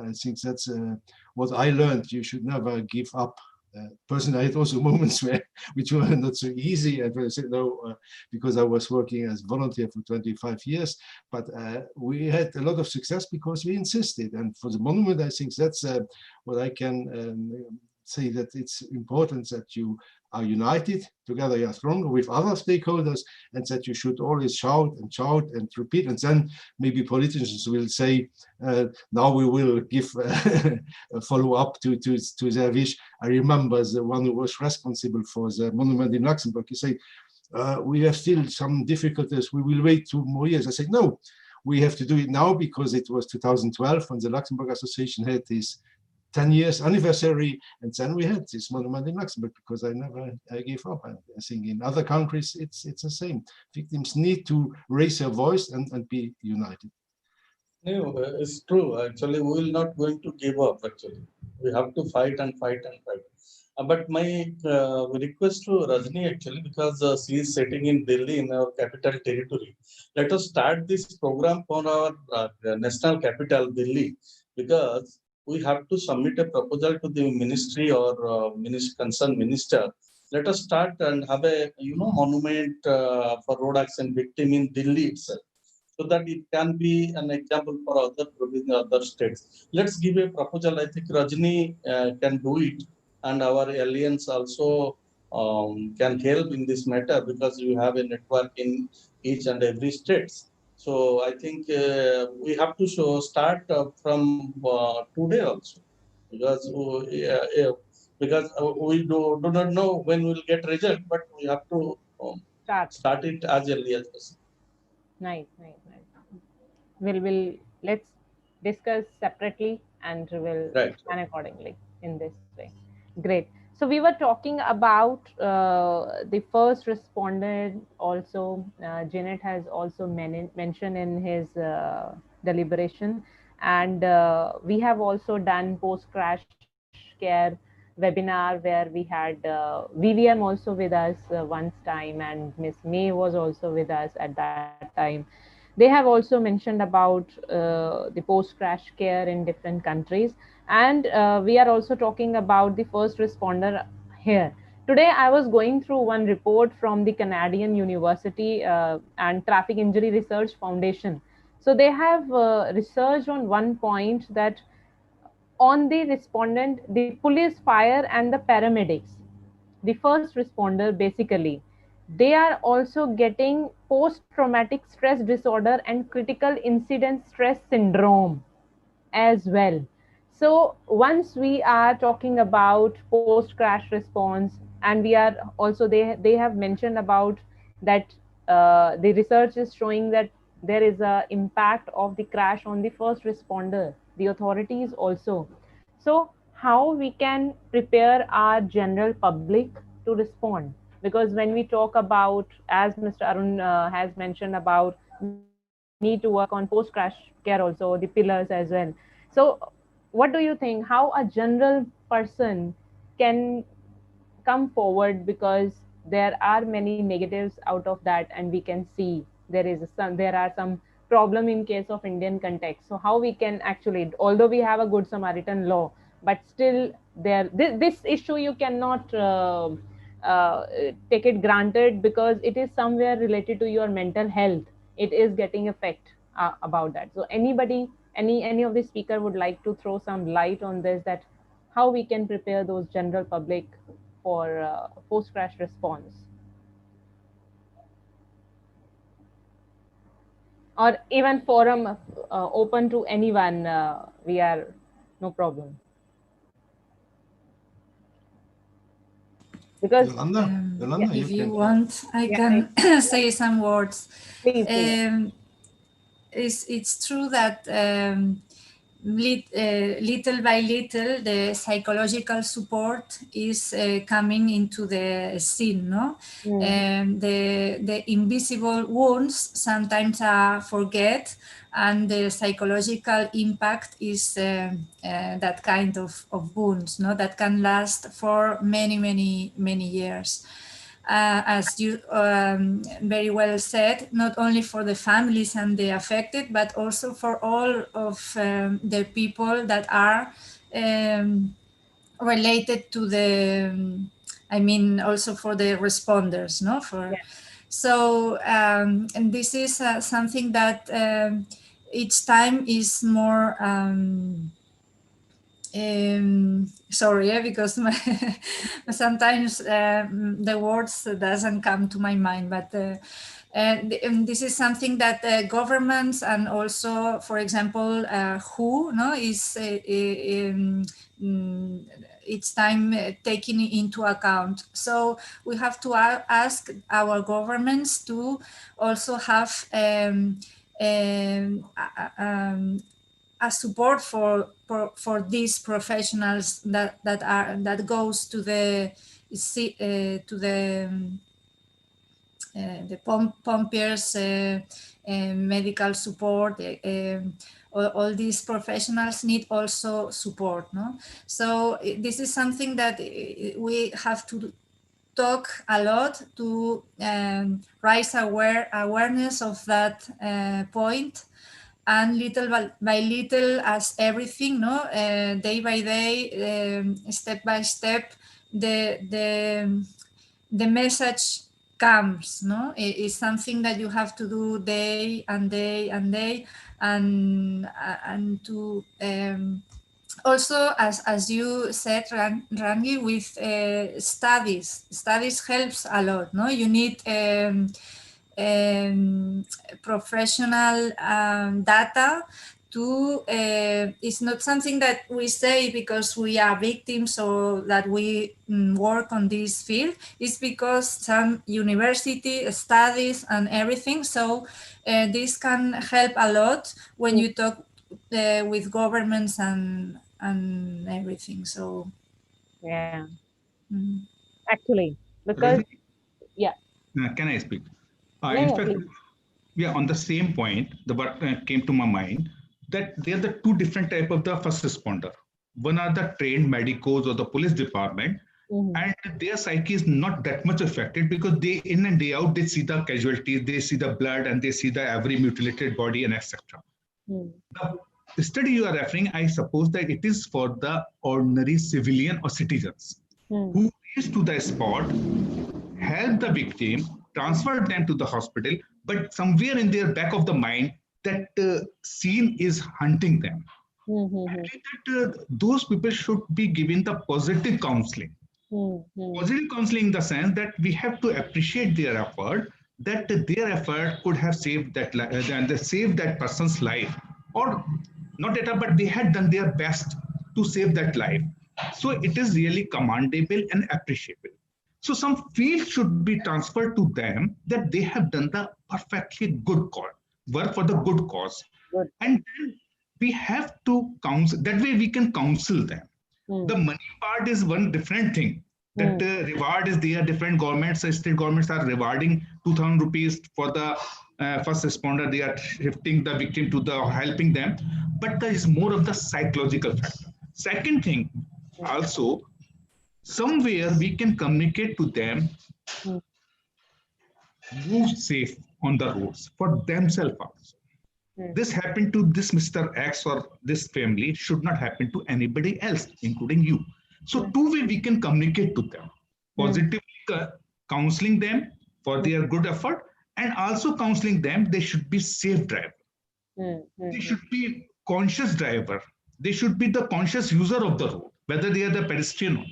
I think that's what I learned. You should never give up. Personally, I had also moments which were not so easy, and I said no, because I was working as volunteer for 25 years. But we had a lot of success because we insisted. And for the monument, I think that's what I can say, that it's important that you are united, together you are stronger with other stakeholders, and that you should always shout and repeat. And then maybe politicians will say, now we will give a follow-up to their wish. I remember the one who was responsible for the monument in Luxembourg. He said, we have still some difficulties, we will wait 2 more years. I said, no, we have to do it now, because it was 2012 when the Luxembourg Association had this 10 years anniversary, and then we had this monument in Luxembourg, because I gave up. I think in other countries it's the same. Victims need to raise their voice and be united. No, it's true. Actually, we will not going to give up. Actually, we have to fight and fight and fight. But my request to Rajni, actually, because she is sitting in Delhi, in our capital territory, let us start this program for our national capital, Delhi, because we have to submit a proposal to the ministry or concerned minister. Let us start and have a monument for road accident victim in Delhi itself, so that it can be an example for other states. Let's give a proposal. I think Rajni can do it, and our alliance also can help in this matter, because you have a network in each and every state. So I think we have to start from today also, because we do not know when we'll get result, but we have to start it as early as possible. Nice. Let's discuss separately, and we'll plan accordingly in this way. Great. So we were talking about the first responder also. Janet has also mentioned in his deliberation, and we have also done post-crash care webinar where we had VVM also with us once time, and Miss May was also with us at that time. They have also mentioned about the post-crash care in different countries, and we are also talking about the first responder here. Today, I was going through one report from the Canadian University and Traffic Injury Research Foundation. So they have researched on one point that on the respondent, the police, fire and the paramedics, the first responder basically, they are also getting post-traumatic stress disorder and critical incident stress syndrome as well. So once we are talking about post crash response, and we are also, they have mentioned about that the research is showing that there is a impact of the crash on the first responder, the authorities also. So how we can prepare our general public to respond? Because when we talk about, as Mr. Arun has mentioned about, we need to work on post crash care also, the pillars as well. So what do you think, how a general person can come forward, because there are many negatives out of that, and we can see there are some problem in case of Indian context. So how we can actually, although we have a good Samaritan law, but still this issue you cannot take it granted, because it is somewhere related to your mental health. It is getting effect about that. So anybody, any of the speaker would like to throw some light on this, that how we can prepare those general public for post crash response, or even forum open to anyone, we are no problem, because Yolanda, if you can. want, I can say some words. Please. It's true that little by little the psychological support is coming into the scene, no? The invisible wounds sometimes are forget, and the psychological impact is that kind of wounds, no, that can last for many years. As you very well said, not only for the families and the affected, but also for all of the people that are related to the, I mean, also for the responders, no? So, and this is something that each time is more, sorry, because sometimes the words doesn't come to my mind, but this is something that governments and also, for example, WHO, no, is each time taking into account. So we have to ask our governments to also have a support for these professionals that goes to the pompiers, medical support. All these professionals need also support, no? So this is something that we have to talk a lot to raise awareness of that point. And little by little, as everything, no, day by day, step by step, the message comes, no. It's something that you have to do day and day and day, and to also, as you said, Rangi, with studies helps a lot, no. You need professional data to, it's not something that we say because we are victims or that we work on this field. It's because some university studies and everything. So this can help a lot when you talk with governments and everything. So yeah, actually, because can I speak? Yeah, In fact, please. yeah, on the same point, the what came to my mind that they are the two different type of the first responder. One are the trained medicos or the police department, and their psyche is not that much affected because day in and day out they see the casualties, they see the blood, and they see the every mutilated body and etc. The study you are referring, I suppose that it is for the ordinary civilian or citizens who reach to the spot, help the victim, transfer them to the hospital, but somewhere in their back of the mind, that scene is hunting them. I believe that those people should be given the positive counseling. Positive counseling in the sense that we have to appreciate their effort, that their effort could have saved that saved that person's life, or not at all, but they had done their best to save that life. So it is really commendable and appreciable. So some feel should be transferred to them that they have done the perfectly good cause, work for the good cause. And then we have to counsel, that way we can counsel them. The money part is one different thing. That reward is there, different governments, state governments are rewarding 2,000 rupees for the first responder. They are shifting the victim to the helping them, but there is more of the psychological factor. Second thing, also, somewhere we can communicate to them, move safe on the roads for themselves also. This happened to this Mr. X or this family should not happen to anybody else, including you. So two-way we can communicate to them, positively counseling them for their good effort, and also counseling them they should be safe driver. They should be conscious driver. They should be the conscious user of the road, whether they are the pedestrian or not.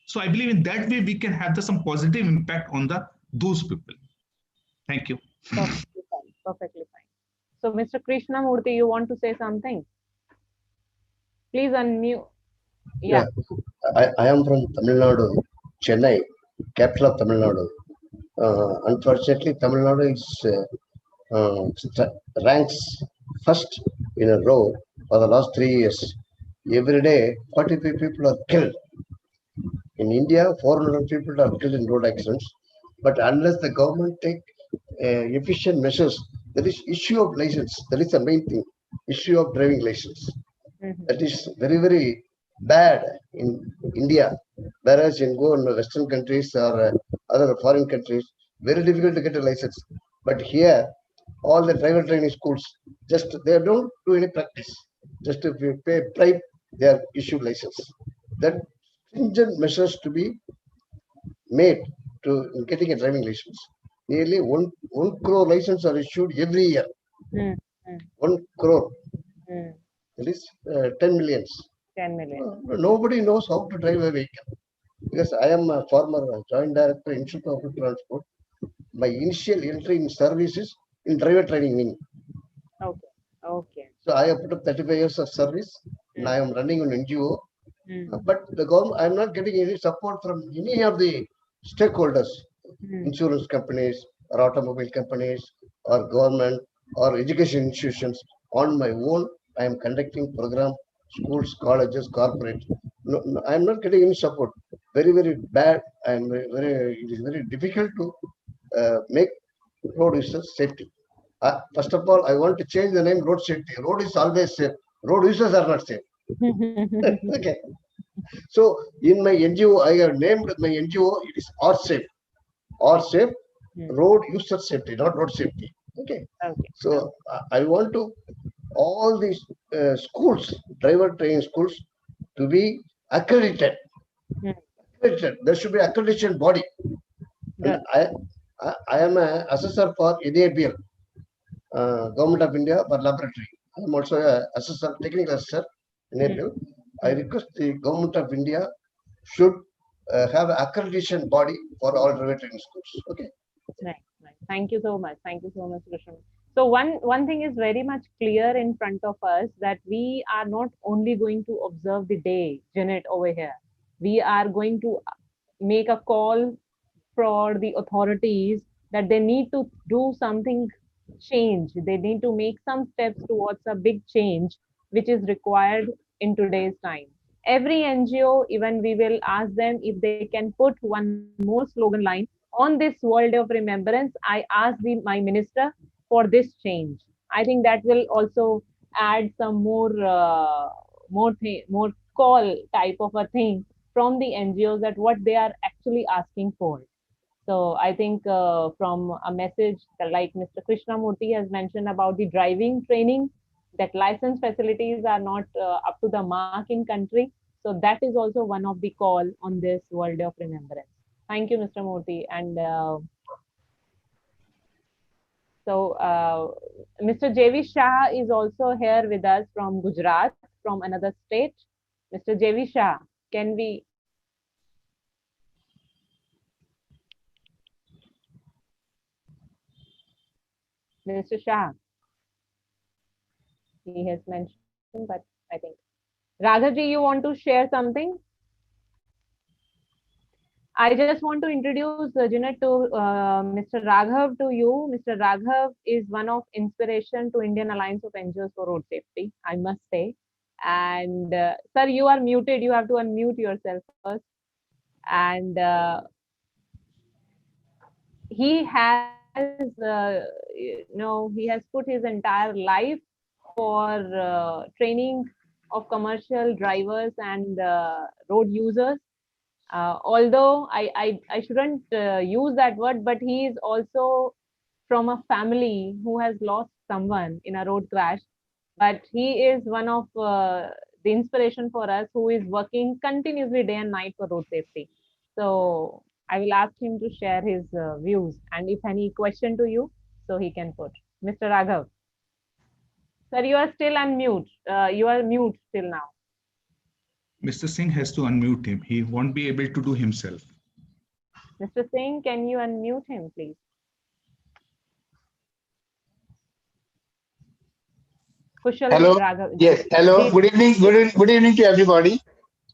So I believe in that way we can have some positive impact on those people. Thank you. Perfectly fine. Perfectly fine. So, Mr. Krishnamurthy, you want to say something? Please unmute. Yeah, I am from Tamil Nadu, Chennai, capital of Tamil Nadu. Unfortunately, Tamil Nadu is ranks first in a row for the last 3 years. Every day, 45 people are killed. In India, 400 people are killed in road accidents. But unless the government take efficient measures, there is issue of license. That is the main thing. Issue of driving license. That is very, very bad in India. Whereas in Western countries or other foreign countries, very difficult to get a license. But here, all the driver training schools, just they don't do any practice. Just if you pay bribe, they are issued license. That stringent measures to be made to getting a driving license. Nearly 1 crore license are issued every year. 1 crore. That is 10 millions. 10 million. Nobody knows how to drive a vehicle. Because I am a former joint director in Institute of Public Transport. My initial entry in service is in driver training wing. Okay. Okay. So I have put up 35 years of service. And I am running an NGO. But the government, I am not getting any support from any of the stakeholders, insurance companies or automobile companies or government or education institutions. On my own, I am conducting program, schools, colleges, corporate. No, I am not getting any support. Very, very bad. It is very difficult to make road users safety. First of all, I want to change the name road safety. Road is always safe. Road users are not safe. Okay. So in my NGO, I have named my NGO, it is R-Safe. R-Safe, road user safety, not road safety. Okay. So I want to all these schools, driver training schools, to be accredited. There should be accreditation body. And I am an assessor for NABL, Government of India for laboratory. I am also an assessor, technical assessor, NABL. I request the Government of India should have an accreditation body for all driver training schools. Okay. Right. Thank you so much. Thank you so much, Krishna. So one thing is very much clear in front of us, that we are not only going to observe the day, Janet, over here. We are going to make a call for the authorities that they need to do something change. They need to make some steps towards a big change, which is required in today's time. Every NGO, even we will ask them if they can put one more slogan line on this World Day of Remembrance. I asked my minister for this change. I think that will also add some more call type of a thing from the NGOs, that what they are actually asking for. So I think from a message like Mr. Krishnamurthy has mentioned about the driving training, that license facilities are not up to the mark in country. So that is also one of the call on this World Day of Remembrance. Thank you, Mr. Murthy. And Mr. J.V. Shah is also here with us from Gujarat. from another state. Mr. JV Shah, can we? Mr. Shah, he has mentioned, but I think Raghavji, you want to share something? I just want to introduce Junaid to Mr. Raghav to you. Mr. Raghav is one of inspiration to Indian Alliance of NGOs for Road Safety, I must say. And sir, you are muted. You have to unmute yourself first. And he has, he has put his entire life for training of commercial drivers and road users. Although I shouldn't use that word, but he is also from a family who has lost someone in a road crash. But he is one of the inspiration for us, who is working continuously day and night for road safety. So I will ask him to share his views, and if any question to you, so he can put. Mr. Raghav. Sir, you are still unmute. You are mute till now. Mr. Singh has to unmute him. He won't be able to do himself. Mr. Singh, can you unmute him, please? Kushal Hello. Raghav. Yes. Hello. Good evening. Good evening to everybody.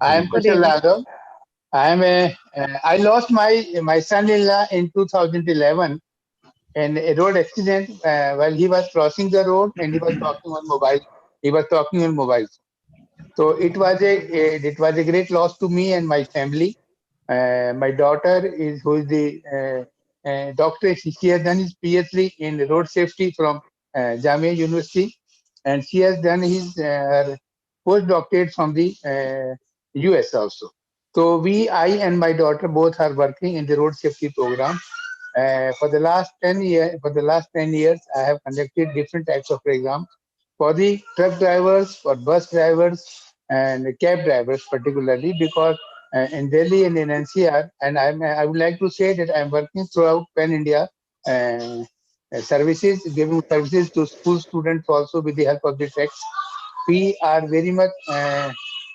I am Kushal Raghav. I lost my son-in-law in 2011 in a road accident while he was crossing the road and he was talking on mobile. He was talking on mobile. So it was a great loss to me and my family. My daughter who is the doctor. She has done his PhD in road safety from Jamia University, and she has done his her postdoctorate from the US also. So I and my daughter both are working in the road safety program. For the last 10 years, I have conducted different types of programs for the truck drivers, for bus drivers, and cab drivers particularly, because in Delhi and in NCR, and I would like to say that I'm working throughout Pan India services, giving services to school students also with the help of the text. We are very much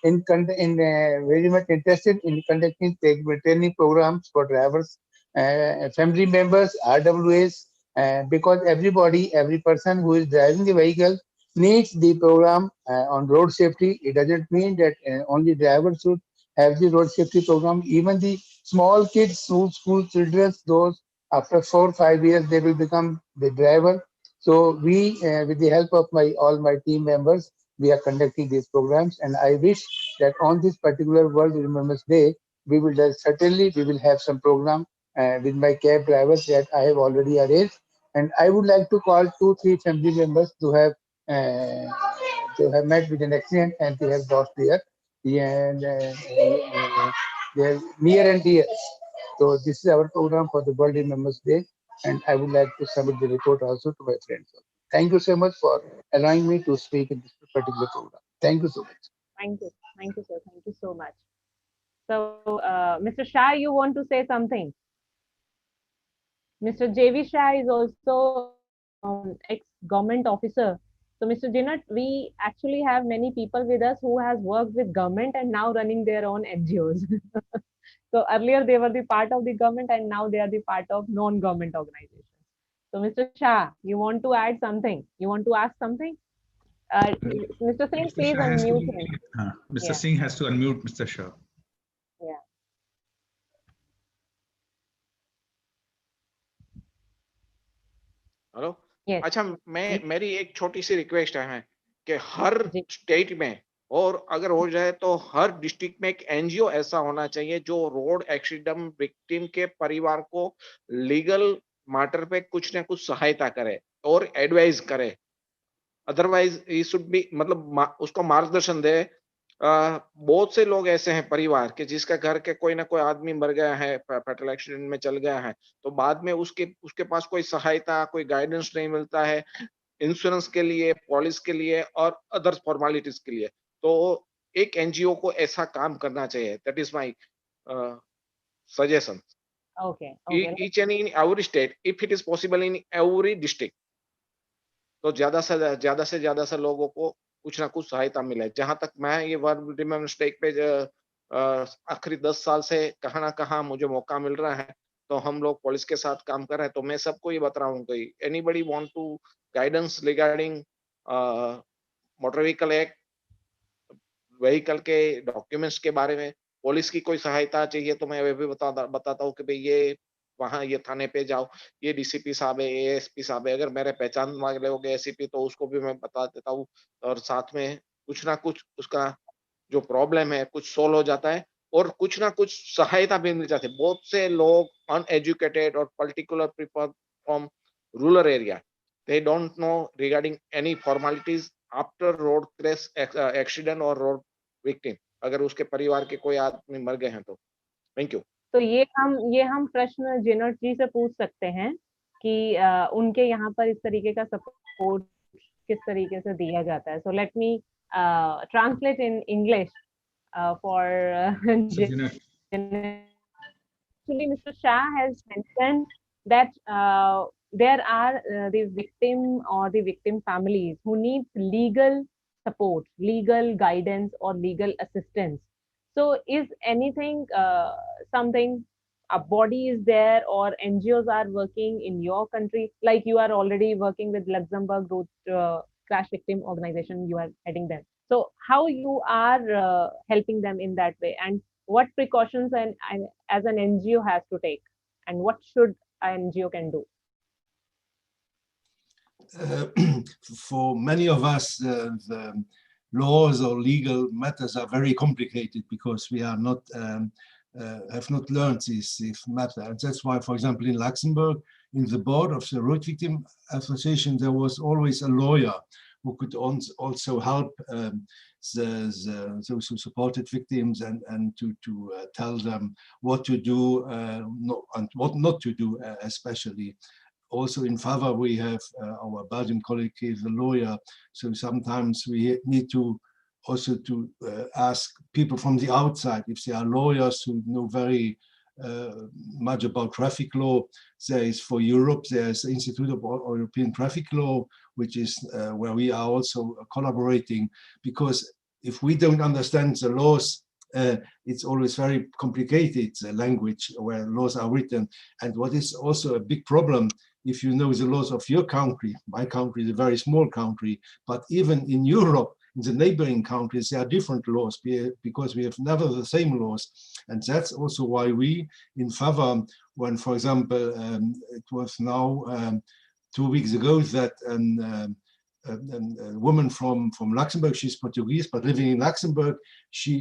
very much interested in conducting training programs for drivers, family members, RWAs, because every person who is driving the vehicle needs the program on road safety. It doesn't mean that only drivers should have the road safety program. Even the small kids, school children, those after 4 or 5 years, they will become the driver. So we, with the help of all my team members, we are conducting these programs. And I wish that on this particular World Remembrance Day, we will have some program with my cab drivers that I have already arranged. And I would like to call 2-3 family members to have met with an accident and to have lost their near and dear. So this is our program for the World Remembrance Day, and I would like to submit the report also to my friends. Thank you so much for allowing me to speak in this particular program. Thank you so much. Thank you, sir. Thank you so much. So, Mr. Shah, you want to say something? Mr. JV Shah is also ex-government officer. So, Mr. Jinat, we actually have many people with us who has worked with government and now running their own NGOs. So earlier they were the part of the government and now they are the part of non-government organizations. So Mr. Shah, you want to add something? You want to ask something? Mr. Singh, please unmute him. Mr. Singh has to unmute Mr. Shah. Yeah. Hello Yes. अच्छा मेरी एक छोटी सी request है कि हर state में और अगर हो जाए तो हर डिस्ट्रिक्ट में एक एनजीओ ऐसा होना चाहिए जो रोड एक्सीडेंट विक्टिम के परिवार को लीगल मैटर पे कुछ ना कुछ सहायता करे और एडवाइस करे. अदरवाइज ही शुड बी मतलब उसको मार्गदर्शन दे. बहुत से लोग ऐसे हैं परिवार के जिसका घर के कोई ना कोई आदमी मर गया है, फैटल एक्सीडेंट में चल गया है, तो बाद में उसके पास कोई सहायता, कोई गाइडेंस नहीं मिलता है इंश्योरेंस के लिए, पॉलिसी के लिए और अदर फॉर्मेलिटीज के लिए. तो एक एनजीओ को ऐसा काम करना चाहिए. That is my suggestion. Okay. Each and in every state, if it is possible in every district, तो ज्यादा से ज्यादा लोगों को कुछ ना कुछ सहायता मिले। जहां तक मैं ये वर्ड रिमेम्बरेंस डे पे आखिरी 10 साल से कहाँ ना कहाँ मुझे मौका मिल रहा है, तो हम लोग पुलिस के साथ काम कर रहे हैं, तो मैं सबको ये बता रहा हूँ कि anybody want to guidance regarding motor vehicle act, vehicle के डॉक्यूमेंट्स के बारे में, पुलिस की कोई सहायता चाहिए तो मैं भी बताता हूँ कि भाई ये वहाँ ये थाने पे जाओ, ये डीसीपी साहब है, एएसपी साहब है, अगर मेरे पहचान मांग रहे होगे एसीपी तो उसको भी मैं बता देता हूँ, और साथ में कुछ ना कुछ उसका जो प्रॉब्लम है कुछ सोल्व हो जाता है और कुछ ना कुछ सहायता भी मिल जाती है। बहुत से लोग अनएजुकेटेड और particular people from rural area, they don't know regarding any formalities after road crash accident और road victim, अगर उसके परिवार के कोई आदमी मर गए हैं तो। Thank you. तो ये हम प्रश्न जेनर जी से पूछ सकते हैं कि उनके यहाँ पर इस तरीके का सपोर्ट किस तरीके से दिया जाता है। So let me translate in English for actually Mr. Shah has mentioned that there are the victim or the victim families who need legal support, legal guidance or legal assistance. So is anything something a body is there or NGOs are working in your country, like you are already working with Luxembourg Road Crash Victim Organization, you are heading them. So how you are helping them in that way, and what precautions and as an NGO has to take, and what should an NGO can do? For many of us, the laws or legal matters are very complicated because we are not have not learned this matter. And that's why, for example, in Luxembourg, in the board of the Road Victim Association, there was always a lawyer who could also help those who supported victims and to tell them what to do and what not to do, especially. Also in Fava, we have our Belgian colleague is a lawyer, so sometimes we need to also to ask people from the outside if they are lawyers who know very much about traffic law. There is for Europe, there's the Institute of European Traffic Law, which is where we are also collaborating, because if we don't understand the laws, it's always very complicated, the language where laws are written. And what is also a big problem, if you know the laws of your country, my country is a very small country, but even in Europe, in the neighboring countries, there are different laws because we have never the same laws. And that's also why we in Fava, when, for example, it was now 2 weeks ago that a woman from Luxembourg, she's Portuguese, but living in Luxembourg,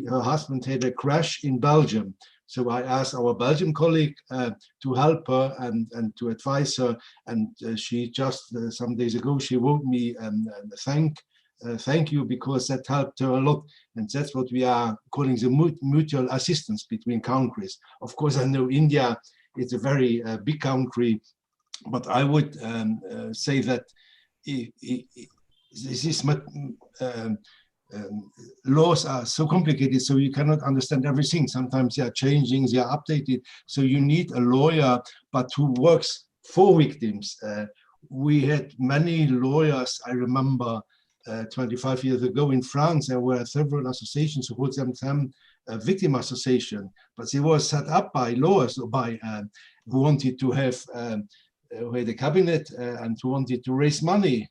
her husband had a crash in Belgium. So I asked our Belgian colleague to help her and to advise her. And she just some days ago, she wrote me and thank you, because that helped her a lot. And that's what we are calling the mutual assistance between countries. Of course, I know India is a very big country, but I would say that laws are so complicated, so you cannot understand everything. Sometimes they are changing, they are updated. So you need a lawyer, but who works for victims. We had many lawyers, I remember 25 years ago in France, there were several associations who called themselves victim association, but they were set up by lawyers by who wanted to have the cabinet and who wanted to raise money.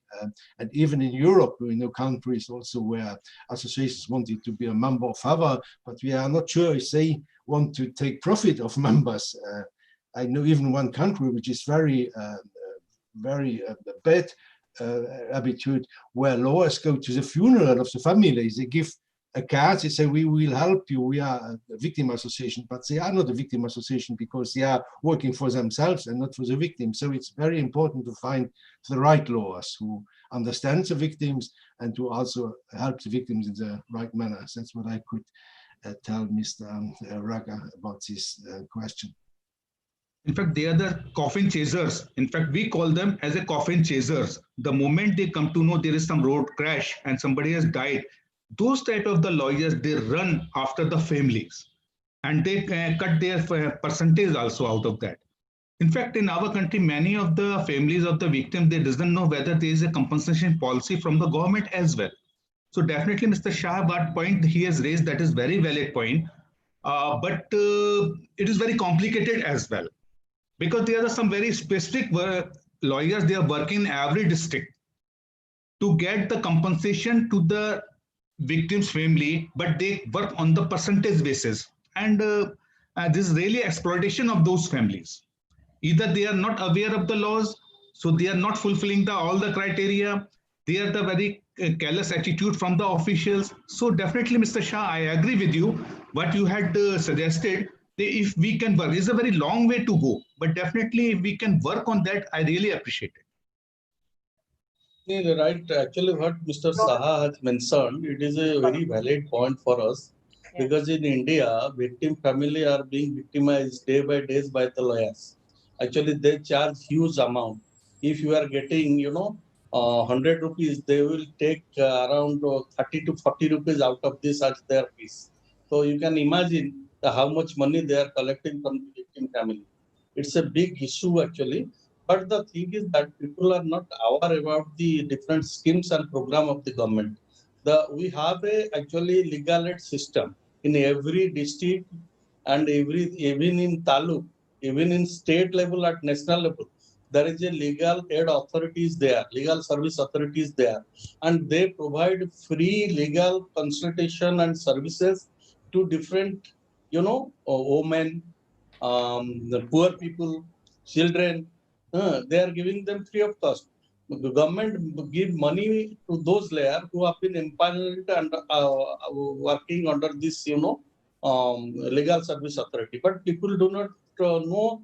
And even in Europe, we know countries also where associations wanted to be a member of FAVA, but we are not sure if they want to take profit of members. I know even one country which is very bad attitude, where lawyers go to the funeral of the family. They give a card, they say, we will help you, we are a victim association, but they are not a victim association because they are working for themselves and not for the victims. So it's very important to find the right lawyers who understand the victims and to also help the victims in the right manner. That's what I could tell Mr. Raga about this question. In fact, they are the coffin chasers. In fact, we call them as a coffin chasers. The moment they come to know there is some road crash and somebody has died, those type of the lawyers, they run after the families and they cut their percentage also out of that. In fact, in our country, many of the families of the victims, they doesn't know whether there is a compensation policy from the government as well. So definitely, Mr. Shah, what point he has raised, that is very valid point. But it is very complicated as well, because there are some very specific lawyers, they are working in every district to get the compensation to the victim's family, but they work on the percentage basis. And this is really exploitation of those families. Either they are not aware of the laws, so they are not fulfilling all the criteria. They are the very careless attitude from the officials. So definitely, Mr. Shah, I agree with you. What you had suggested, if we can work, it's a very long way to go, but definitely if we can work on that, I really appreciate it. Right. Actually, what Mr. Saha has mentioned, it is a very valid point for us, because in India, victim family are being victimized day by day by the lawyers. Actually, they charge huge amount. If you are getting, 100 rupees, they will take around 30 to 40 rupees out of this as their fees. So you can imagine how much money they are collecting from the victim family. It's a big issue actually. But the thing is that people are not aware about the different schemes and program of the government. We have a actually legal aid system in every district and even in taluk, even in state level at national level. There is a legal aid authorities there, legal service authorities there, and they provide free legal consultation and services to different, women, the poor people, children. They are giving them free of cost. The government give money to those layers who have been empaneled and working under this, legal service authority. But people do not know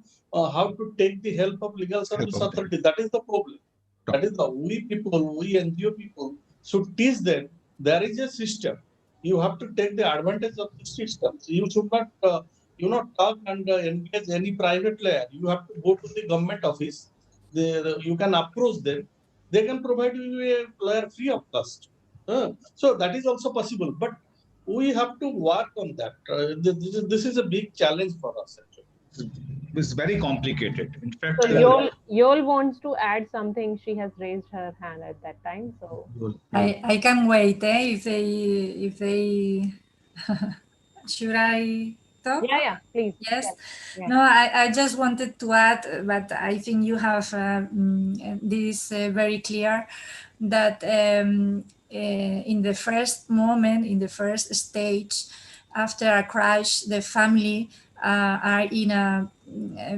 how to take the help of legal service authority. That is the problem. That is the we people, we NGO people should teach them there is a system. You have to take the advantage of the system. So you should not, talk and engage any private layer. You have to go to the government office. You can approach them. They can provide you a lawyer free of cost. So that is also possible. But we have to work on that. This is a big challenge for us, actually. It's very complicated. In fact, so Yol wants to add something. She has raised her hand at that time. So I can wait. If they should I talk? Yeah, please. Yes. Yeah. No, I just wanted to add, but I think you have this very clear, that in the first moment, in the first stage, after a crash, the family are in a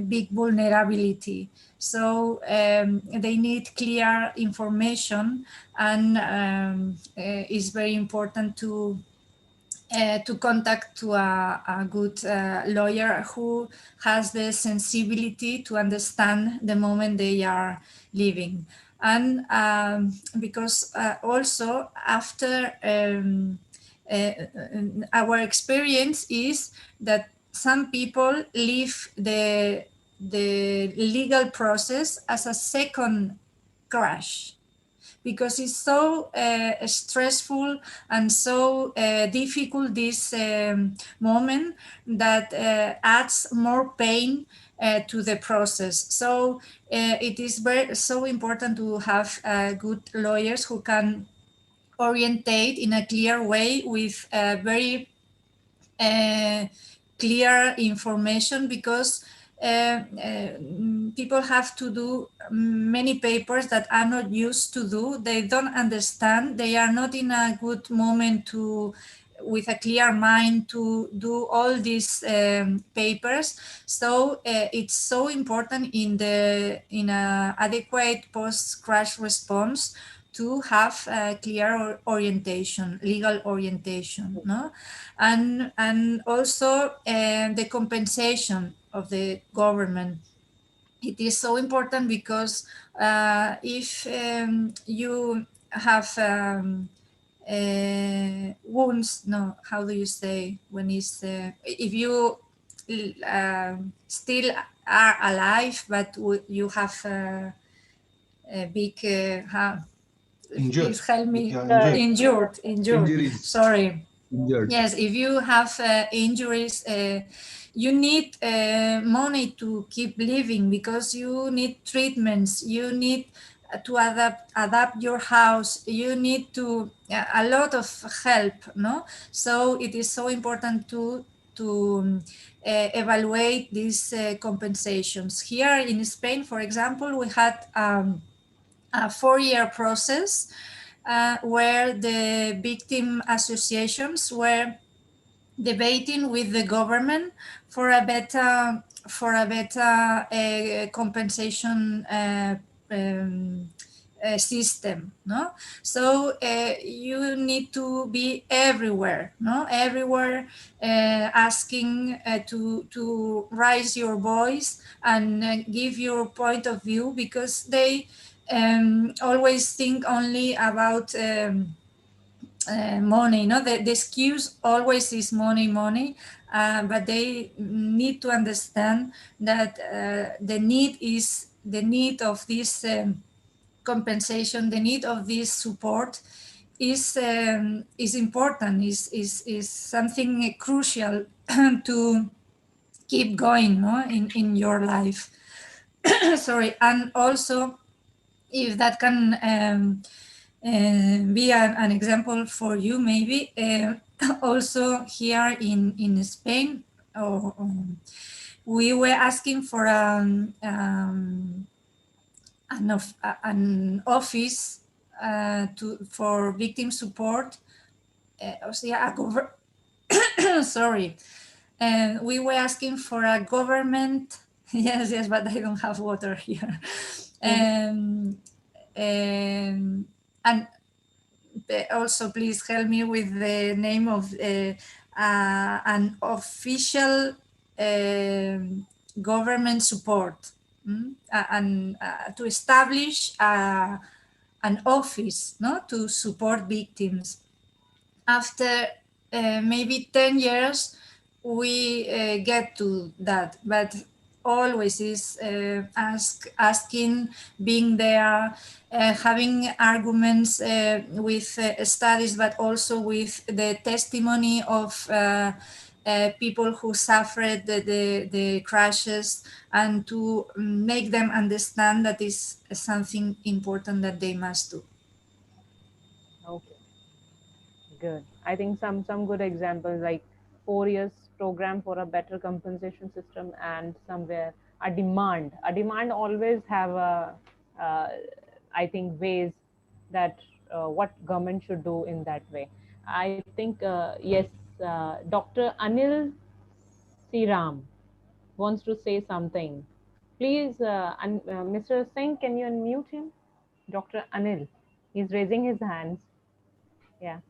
big vulnerability. So they need clear information, and it's very important to contact to a good lawyer who has the sensibility to understand the moment they are living. And because also after our experience is that some people leave the legal process as a second crash, because it's so stressful and so difficult this moment, that adds more pain to the process. So it is so important to have good lawyers who can orientate in a clear way with very clear information, because people have to do many papers that are not used to do. They don't understand. They are not in a good moment to, with a clear mind, to do all these papers. So it's so important in a adequate post-crash response to have a clear orientation, legal orientation, no? And also the compensation of the government. It is so important, because if you have wounds, no, how do you say, when it's, if you still are alive, but you have a big, Injured. please help me. Injured. Injured. Sorry. Injured. Yes, if you have injuries, you need money to keep living, because you need treatments, you need adapt your house. You need to a lot of help, no? So it is so important to evaluate these compensations. Here in Spain, for example, we had a 4-year process where the victim associations were debating with the government for a better compensation system, no? So you need to be everywhere, no? Everywhere asking to raise your voice and give your point of view, because they always think only about money, no? The excuse always is money, but they need to understand that the need of this compensation, the need of this support is important, is something crucial to keep going, no? in your life. Sorry. And also, if that can be an example for you, maybe also here in Spain, we were asking for an office for victim support. Sorry, and we were asking for a government. Yes, but I don't have water here. And also, please help me with the name of an official government support, and to establish an office, no, to support victims. After maybe 10 years, we get to that, but always is asking, being there, having arguments with studies, but also with the testimony of people who suffered the crashes, and to make them understand that is something important that they must do. Okay, good. I think some good examples, like 4 years program for a better compensation system, and somewhere a demand always have a I think ways that what government should do in that way. I think yes, Dr. Anil Siram wants to say something. Please, Mr. Singh, can you unmute him? Dr. Anil, he's raising his hands. Yeah.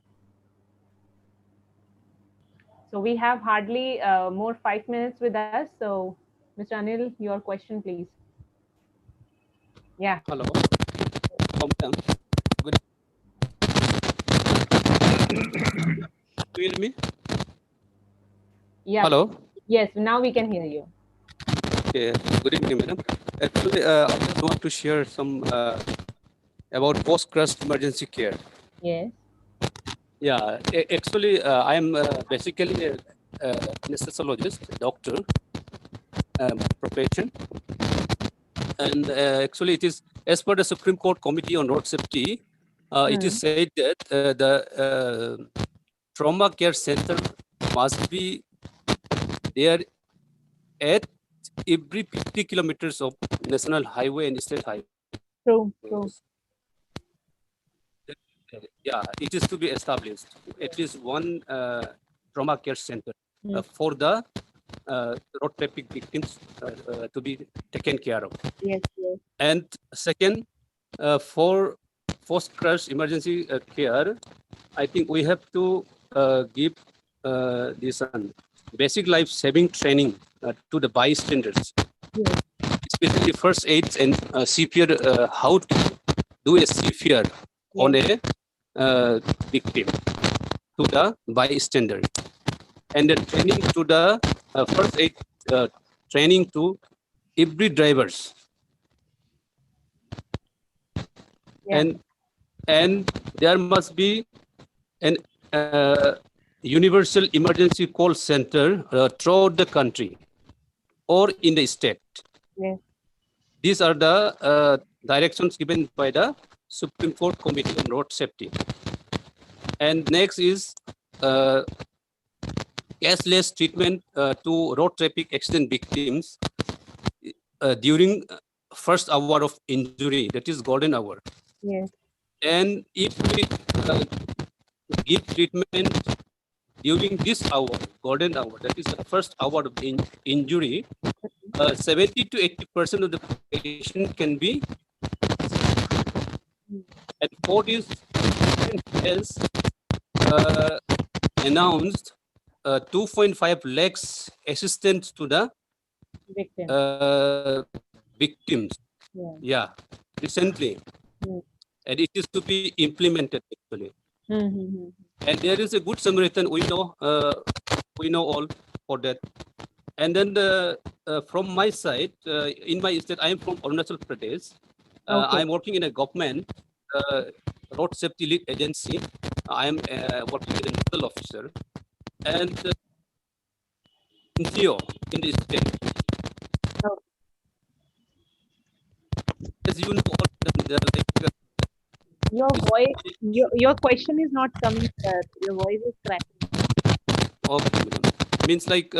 So we have hardly more 5 minutes with us. So, Mr. Anil, your question, please. Yeah. Hello. Good. Do you hear me? Yeah. Hello. Yes, now we can hear you. Okay. Good evening, madam. Actually, I just want to share some about post-crash emergency care. Yes. Yeah. Actually, I am basically a anesthesiologist, doctor, profession, and actually, it is as per the Supreme Court Committee on Road Safety. It is said that the trauma care center must be there at every 50 kilometers of national highway and state highway. True. Yeah, it is to be established. At least one trauma care center for the road traffic victims to be taken care of. Yes. And second, for post-crash emergency care, I think we have to give this basic life-saving training to the bystanders, especially first aid and CPR, how to do a CPR on a victim to the bystander, and then training to the first aid training to every drivers. And there must be an universal emergency call center throughout the country or in the state. Yes. These are the directions given by the Supreme Court Committee on Road Safety. And next is cashless treatment to road traffic accident victims during first hour of injury, that is golden hour. Yes. And if we give treatment during this hour, golden hour, that is the first hour of injury, 70 to 80% of the patient can be. And fourth is has announced 2.5 lakhs assistance to the victims. Yeah, recently. And it is to be implemented actually. And there is a good Samaritan, we know all for that. And then from my side, in my state, I am from Arunachal Pradesh. I am working in a government road safety lead agency. I am working with a nodal officer and NGO in the state. As you know, your voice, your question is not coming, sir. Your voice is cracking. Okay, means like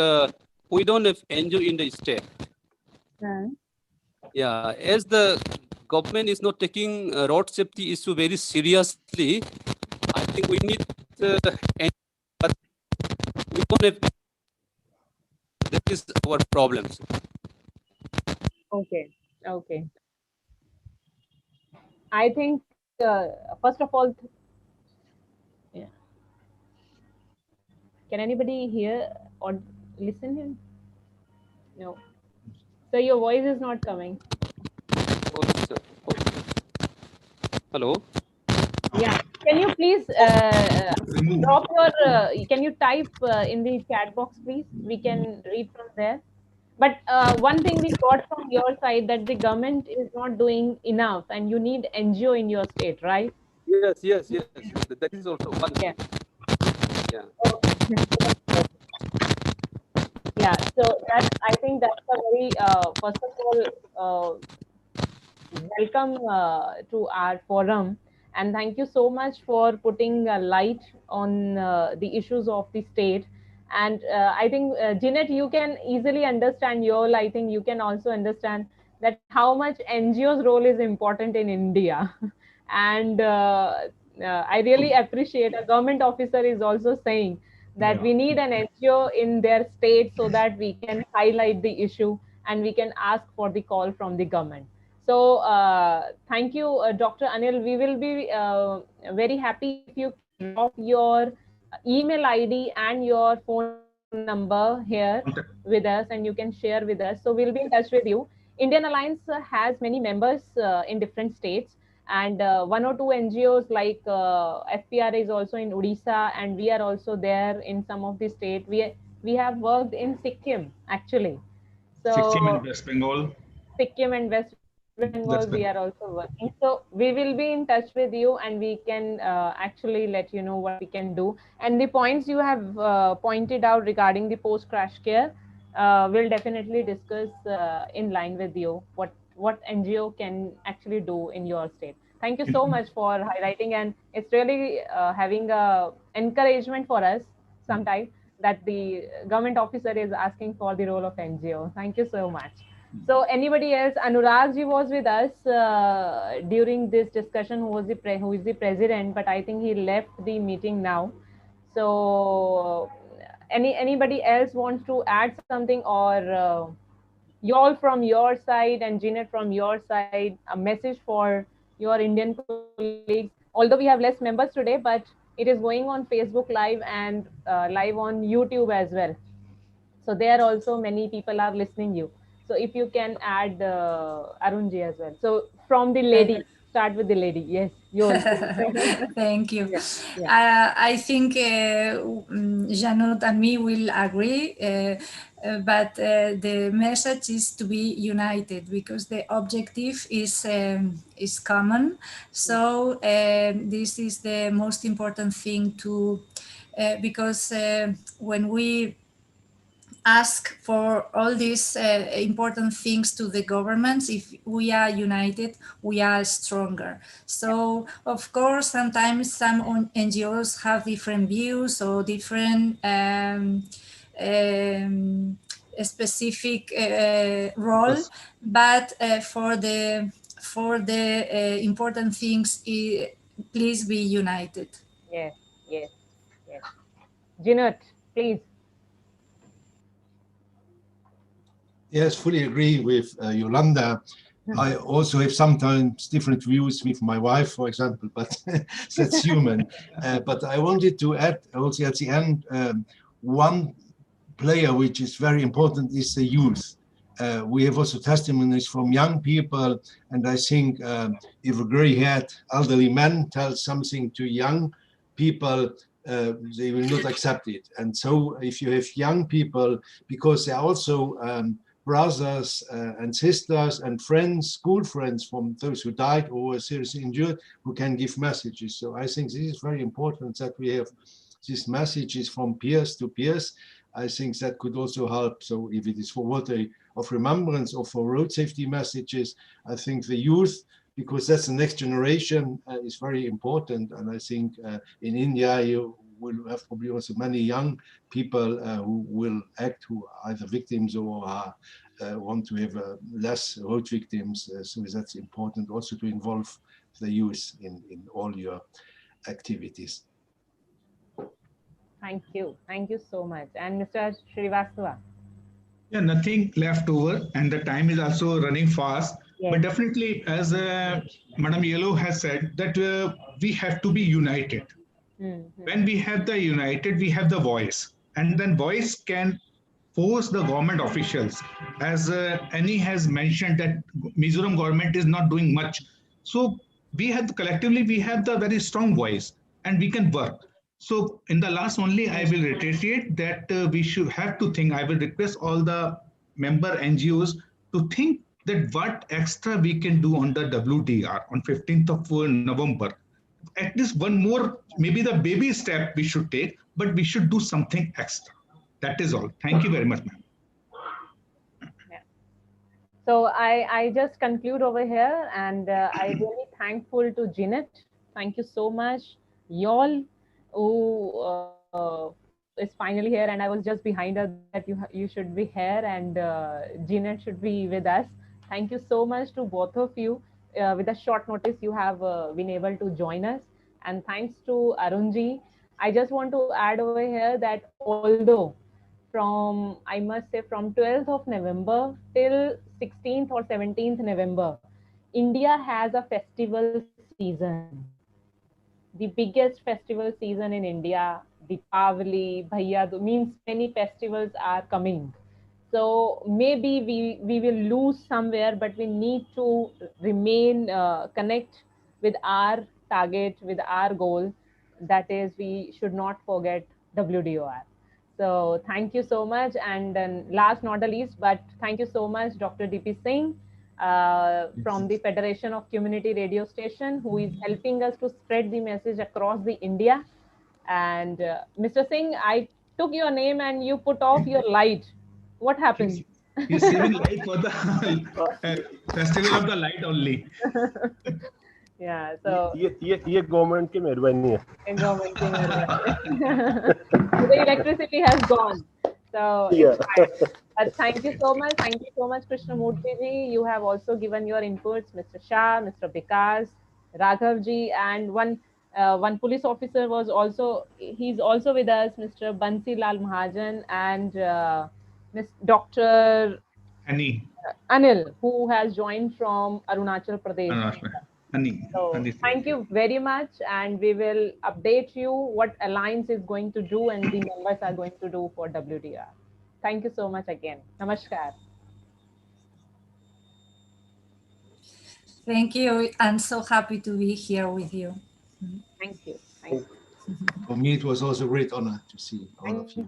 we don't have NGO in the state. Yeah, as the government is not taking road safety issue very seriously, I think we need but we don't have. That is our problems. Okay. I think first of all, yeah. Can anybody hear or listen him? No. So your voice is not coming. Hello. Yeah. Can you please drop your? Can you type in the chat box, please? We can read from there. But one thing we got from your side that the government is not doing enough, and you need NGO in your state, right? Yes. That is also one thing. Yeah. Yeah. So I think that's a very first of all welcome to our forum, and thank you so much for putting a light on the issues of the state. And I think Jeanette, you can easily understand I think you can also understand that how much NGO's role is important in India. And I really appreciate a government officer is also saying that we need an NGO in their state so that we can highlight the issue and we can ask for the call from the government. So thank you, Dr. Anil. We will be very happy if you can drop your email ID and your phone number here with us, and you can share with us. So we'll be in touch with you. Indian Alliance has many members in different states, and one or two NGOs like FCRS is also in Odisha, and we are also there in some of the states. We have worked in Sikkim actually. So Sikkim and West Bengal. Sikkim and West Bengal, we are also working. So we will be in touch with you, and we can actually let you know what we can do. And the points you have pointed out regarding the post-crash care, we'll definitely discuss in line with you what NGO can actually do in your state. Thank you so much for highlighting, and it's really having a encouragement for us sometimes that the government officer is asking for the role of NGO. Thank you so much. So anybody else? Anurag ji was with us during this discussion, who is the president, but I think he left the meeting now. So anybody else wants to add something, or you all from your side and Jeanette from your side, a message for your Indian colleagues? Although we have less members today, but it is going on Facebook Live and live on YouTube as well. So there also many people are listening you. So if you can add Arunji as well. So from the lady, start with the lady. Yes, yours. Thank you. Yeah. I think Janot and me will agree, but the message is to be united because the objective is common. So this is the most important thing to, because when we ask for all these important things to the governments. If we are united, we are stronger. So of course, sometimes some NGOs have different views or different specific role, but for the important things, please be united. Yes, yes, yes. Janet, please. Yes, fully agree with Yolanda. I also have sometimes different views with my wife, for example, but that's human. But I wanted to add also at the end, one player which is very important is the youth. We have also testimonies from young people, and I think if a gray-haired elderly man tells something to young people, they will not accept it. And so if you have young people, because they're also brothers and sisters and friends, school friends from those who died or were seriously injured, who can give messages. So I think this is very important that we have these messages from peers to peers. I think that could also help. So if it is for World Day of Remembrance or for road safety messages, I think the youth, because that's the next generation, is very important. And I think in India, you will have probably also many young people who will act, who are either victims or are, want to have less road victims. So that's important also to involve the youth in all your activities. Thank you. Thank you so much. And Mr. Srivastava. Yeah, nothing left over, and the time is also running fast. Yes. But definitely, as Madam Yellow has said, that we have to be united. Mm-hmm. When we have the united, we have the voice, and then voice can force the government officials. As Annie has mentioned, that Mizoram government is not doing much. So we have collectively, we have the very strong voice, and we can work. So in the last only, I will reiterate that we should have to think, I will request all the member NGOs to think that what extra we can do on the WDR on 15th of November. At least one more, maybe the baby step we should take, but we should do something extra. That is all. Thank you very much, ma'am. Yeah. So I just conclude over here, and I'm really thankful to Janet. Thank you so much. Y'all who is finally here, and I was just behind her that you should be here, and Janet should be with us. Thank you so much to both of you. With a short notice, you have been able to join us, and thanks to Arunji. I just want to add over here that although from, I must say, from 12th of November till 16th or 17th November, India has a festival season. The biggest festival season in India, Deepavali, Bhaiya Dooj, means many festivals are coming. So maybe we will lose somewhere, but we need to remain connect with our target, with our goal. That is, we should not forget WDOR. So thank you so much. And then last not the least, but thank you so much, Dr. D.P. Singh from the Federation of Community Radio Station, who is helping us to spread the message across the India. And Mr. Singh, I took your name and you put off your light. What happened? He's saving light for the Festival of the Light only. Yeah, so ये government की मेहरबानी है. Government की मेहरबानी. The electricity has gone. So yeah. But thank you so much. Thank you so much, Krishnamurti ji. You have also given your inputs, Mr. Shah, Mr. Vikas, Raghav ji, and one police officer was also, he's also with us, Mr. Bansi Lal Mahajan, and Ms. Dr. Anil, who has joined from Arunachal Pradesh. So thank you very much, and we will update you what Alliance is going to do and the members are going to do for WDR. Thank you so much again. Namaskar. Thank you. I'm so happy to be here with you. Thank you. Thank you. For me, it was also a great honor to see all of you.